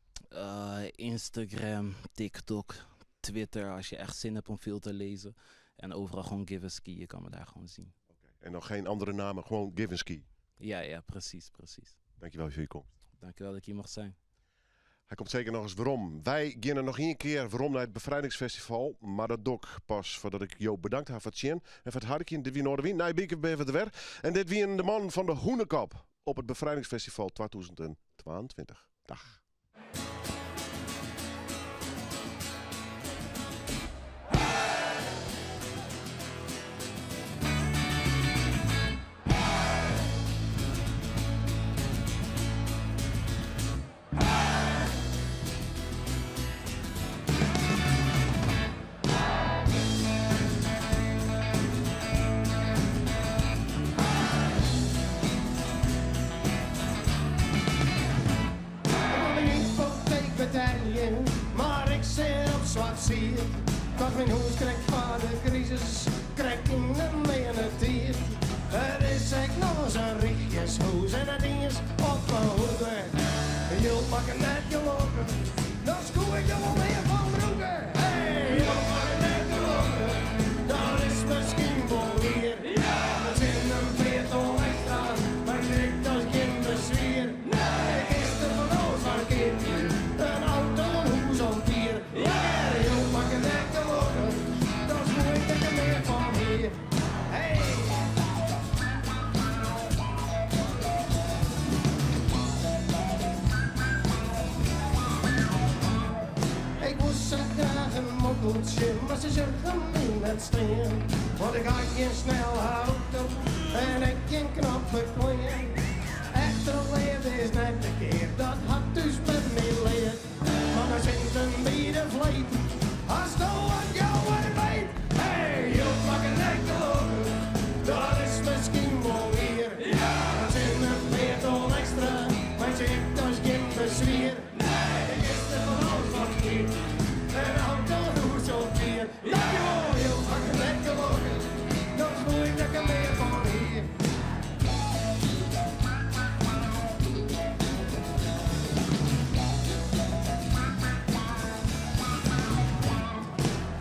S10: Instagram, TikTok, Twitter, als je echt zin hebt om veel te lezen. En overal gewoon Give a Ski, je kan me daar gewoon zien.
S1: En nog geen andere namen, gewoon Give a Ski.
S10: Ja, precies.
S1: Dankjewel voor je komst.
S10: Dankjewel dat ik hier mag zijn.
S1: Hij komt zeker nog eens waarom. Wij gaan er nog 1 keer waarom naar het Bevrijdingsfestival. Maar dat doe ik pas voordat ik Joop bedankt heb voor het zien. En voor het hartje. Dit wie Noorderwien. Nee, ik ben even de weg. En dit wie de man van de Hoenekop op het Bevrijdingsfestival 2022. Dag.
S11: Maar ik zit op zwart zie. Dat mijn hoes krijgt van de crisis, krijgt in een menetier. Er is echt nog eens een richtjeshoes en dat ding is op mijn hoeden. Jullie pakken net je lopen, dan schoen ik je wel meer van broeken. Hey, jullie pakken net je lopen, dat is misschien wel hier. We zijn een veertal echt aan, maar ik dat is geen bezwier. Nee, gisteren van ons van een keertje, een auto, een hoes of bier. Hey, jullie pakken net je lopen, dan schoen ik je meer van hier. Hey. goed zien, maar ze zeggen in het steen. Want ik had geen snelle auto en ik geen knappe klein. Echter leven is net de keer, dat had dus met me leerd. Maar dan zingt een bieden vleet, als de wat jou weer weet. Hey, je mag een echte lopen, dat is misschien wel weer. Ja, dan zit een peertol extra, maar zit als geen bezwier. Nee, ik is er van alles wat hier, een auto doet zo vier. Ja, joh, je mag een echte lopen, dan voel ik dat ik er meer van hier.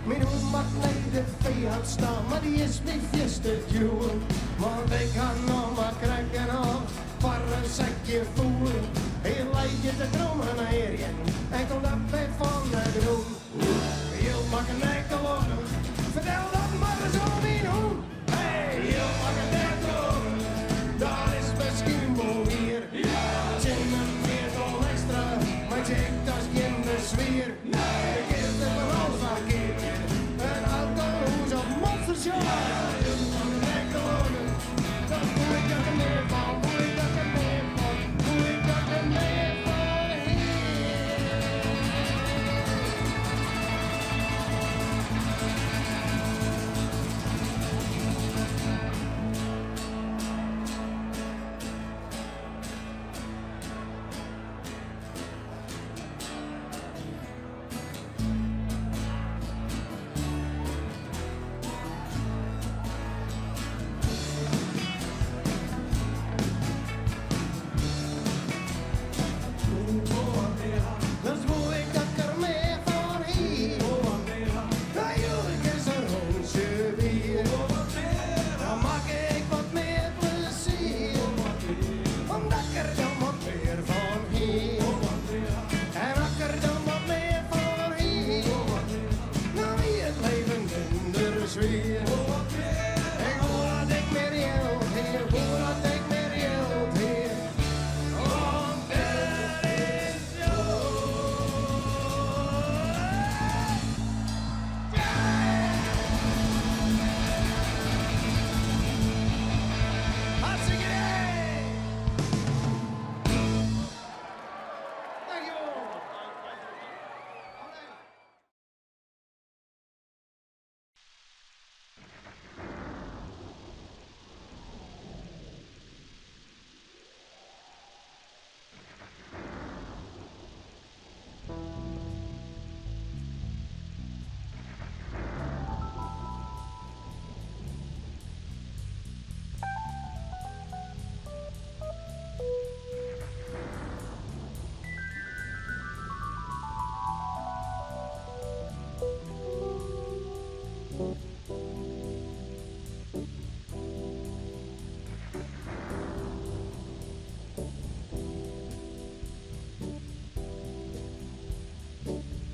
S11: Mijn hoed mag niet de vijand staan, maar die is niet vies te duwen. Want ik ga nog maar krijgen af, voor een zakje voer. Hier lijkt je te krommen hierheen, en komt dat bij van de groen. Je mag een enkel lopen, vertel dat maar eens om mijn hoe. Hey, je mag een enkel lopen, dat is misschien wel hier. Zin een veertol extra, maar ik dat geen bezwier. Ik geef het van alles van een keertje, een auto, hoes of monstershow. Je mag een enkel lopen, dan voel ik dat er meer van, voel ik dat er meer van, voel ik dat er meer van hier. Dan voel ik dat er meer van hier. Ja, jullie is een rondje bier. Dan maak ik wat meer plezier. Omdat ik er dan wat meer van hier. En als ik er dan wat meer van hier. Dan wie het leven minder zwier. Ik voel dat ik meer geld hier. Voel dat ik meer geld hier. Want er is zo. Hartstikke idee! Dankjewel!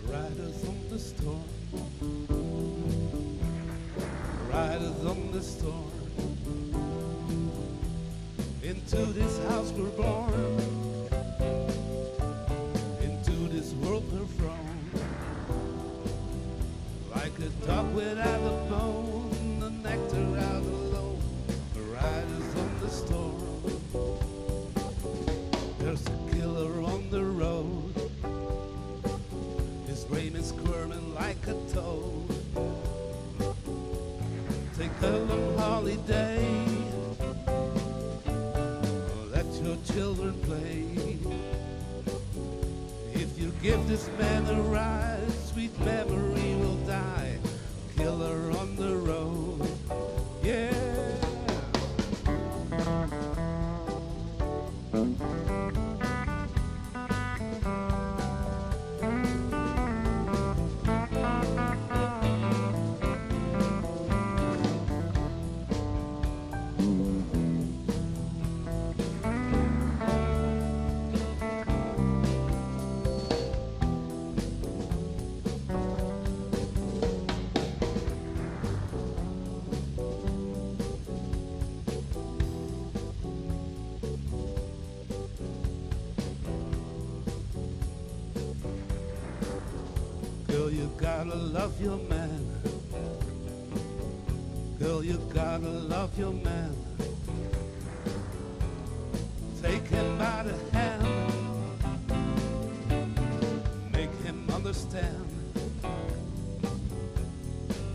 S9: Riders on the storm. Riders on the storm. Into this house we're born. Into this world we're from. Like a dog without a bone, the nectar out alone. Riders on the storm. There's a killer on the road. His brain is squirming like a toad. Take a long holiday. Let your children play. If you give this man a ride, sweet memory will die. Killer on the road, yeah. Girl, you gotta love your man. Girl, you gotta love your man. Take him by the hand. Make him understand.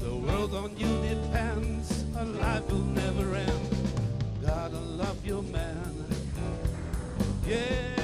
S9: The world on you depends. A life will never end. Gotta love your man. Yeah.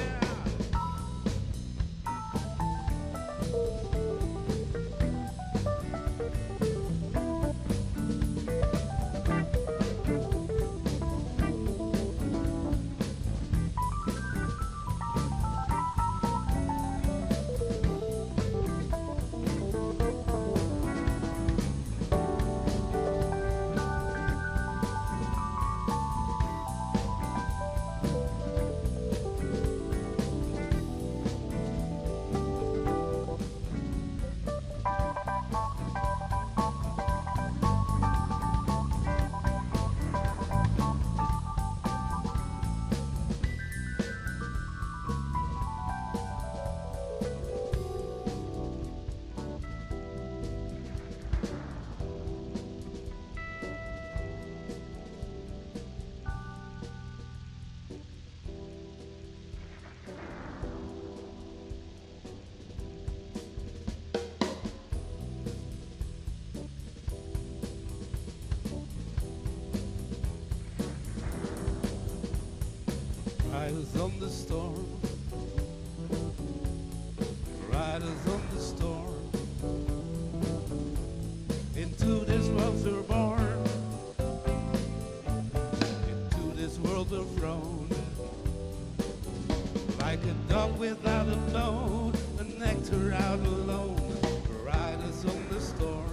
S9: Riders on the storm. Riders on the storm. Into this world we're born. Into this world we're thrown. Like a dog without a bone, a nectar out alone. Riders on the storm.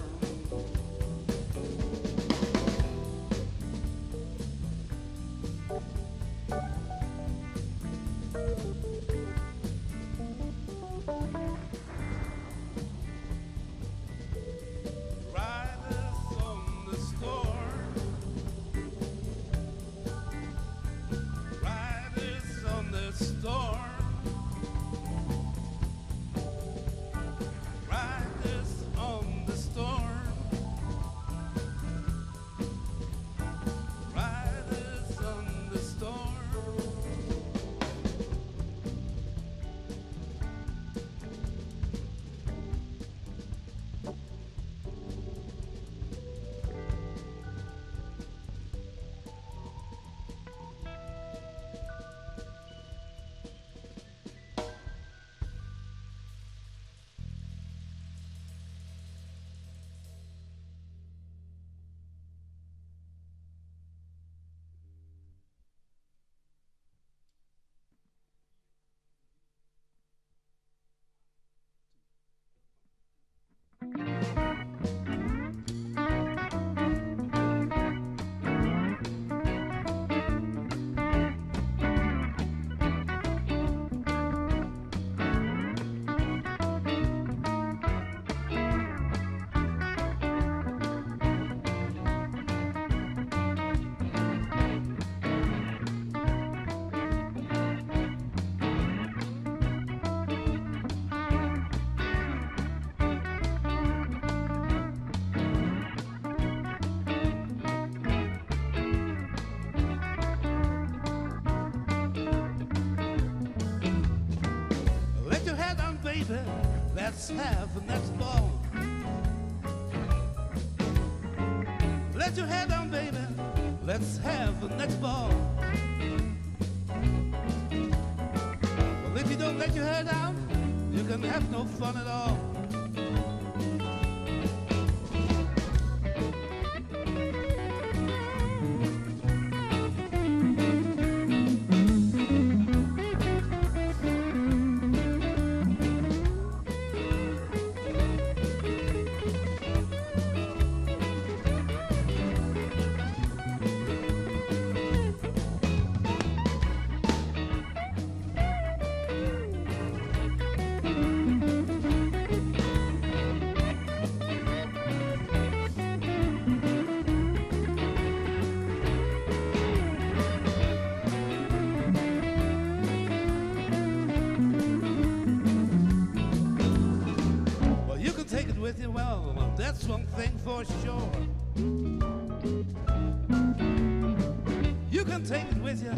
S9: Let's have the next ball. Let your head down, baby. Let's have the next ball. Well, if you don't let your head down, you can have no fun at all. that's one thing for sure. You can take it with you,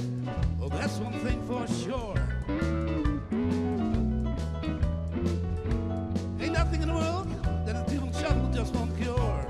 S9: oh, that's one thing for sure. Ain't nothing in the world that a devil shovel just won't cure.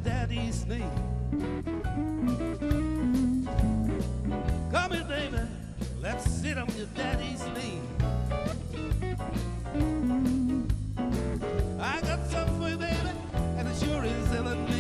S9: Daddy's knee. Come here, baby, let's sit on your daddy's knee. I got something for you, baby, and it sure is killing me.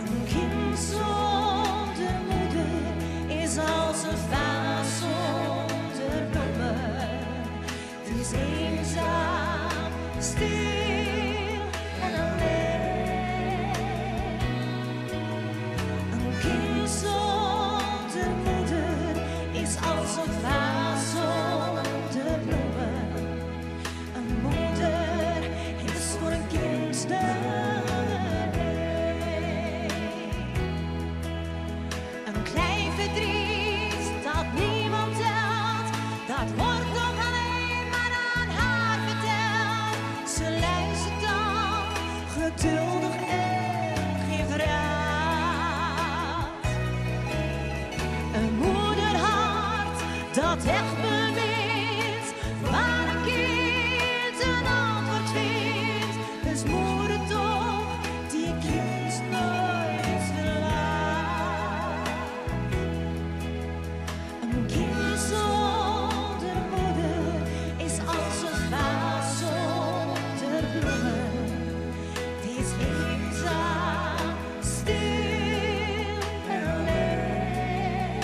S2: Een kind geduldig en geen vraag. Een moederhart dat echt bemint, waar een kind een antwoord vindt. Dus moeder toch, die kind nooit verlaat. Een kind zonder moeder is als een vaas zonder bloemen. Die is eenzaam, stil en alleen.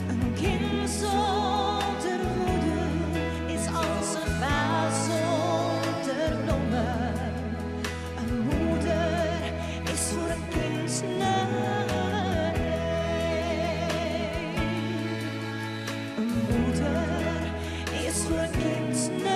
S2: Een kind zonder moeder is als een vaas zonder bloemen. Een moeder is voor een kind nee. Een moeder is voor een kind nee.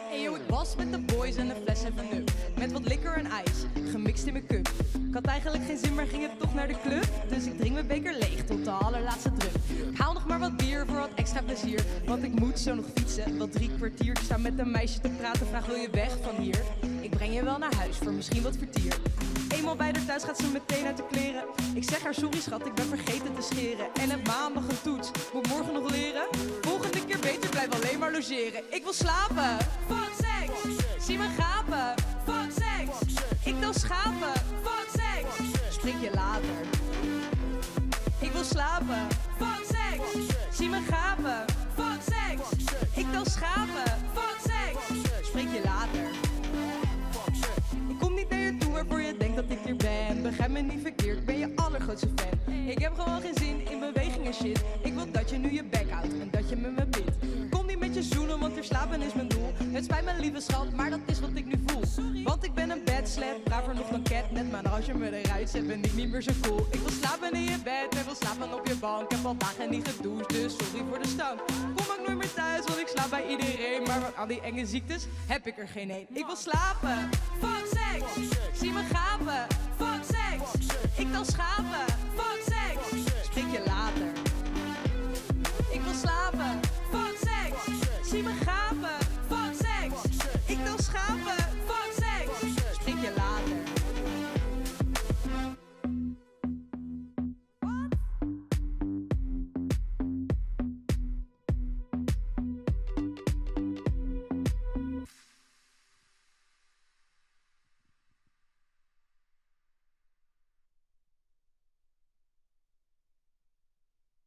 S6: Hey yo, ik was met de boys en een fles 7-Up. Met wat liquor en ijs, gemixt in mijn cup. Ik had eigenlijk geen zin, maar ging het toch naar de club. Dus ik drink mijn beker leeg tot de allerlaatste drup. Ik haal nog maar wat bier voor wat extra plezier. Want ik moet zo nog fietsen, wat 3 kwartier. Ik sta met een meisje te praten, vraag wil je weg van hier? Ik breng je wel naar huis voor misschien wat vertier. Eenmaal bij haar thuis gaat ze meteen uit de kleren. Ik zeg haar sorry schat, ik ben vergeten te scheren. En heb maandag een toets, moet morgen nog leren. Volgende keer beter, blijf alleen maar logeren. Ik wil slapen, fuck seks. Zie me gapen, fuck seks. Ik wil schapen, fuck seks. Spreek je later. Ik wil slapen, fuck seks. Zie me gapen, fuck seks. Ik wil schapen, fuck seks. Spreek je later. Ik kom niet naar je toe waarvoor je denkt dat ik hier ben. Begrijp me niet verkeerd, ik ben je allergrootste fan. Ik heb gewoon geen zin in beweging en shit. Ik wil dat je nu je bek houdt en dat je met me bidt. Kom niet met je zoenen, want hier slapen is mijn doel. Het spijt me lieve schat, maar dat is wat ik nu voel. Want ik ben een bad slap, braver nog dan Catnet. Maar als je me eruit zet, ben ik niet meer zo cool. Ik wil slapen in je bed, en wil slapen op je bank. Ik heb al dagen niet gedoucht, dus sorry voor de stank. Kom ook nooit meer thuis, want ik slaap bij iedereen. Maar van al die enge ziektes heb ik er geen één. Ik wil slapen, fuck seks. Zie me gapen, fuck seks. Ik wil schapen, fuck seks. Spreek je later. Ik wil slapen,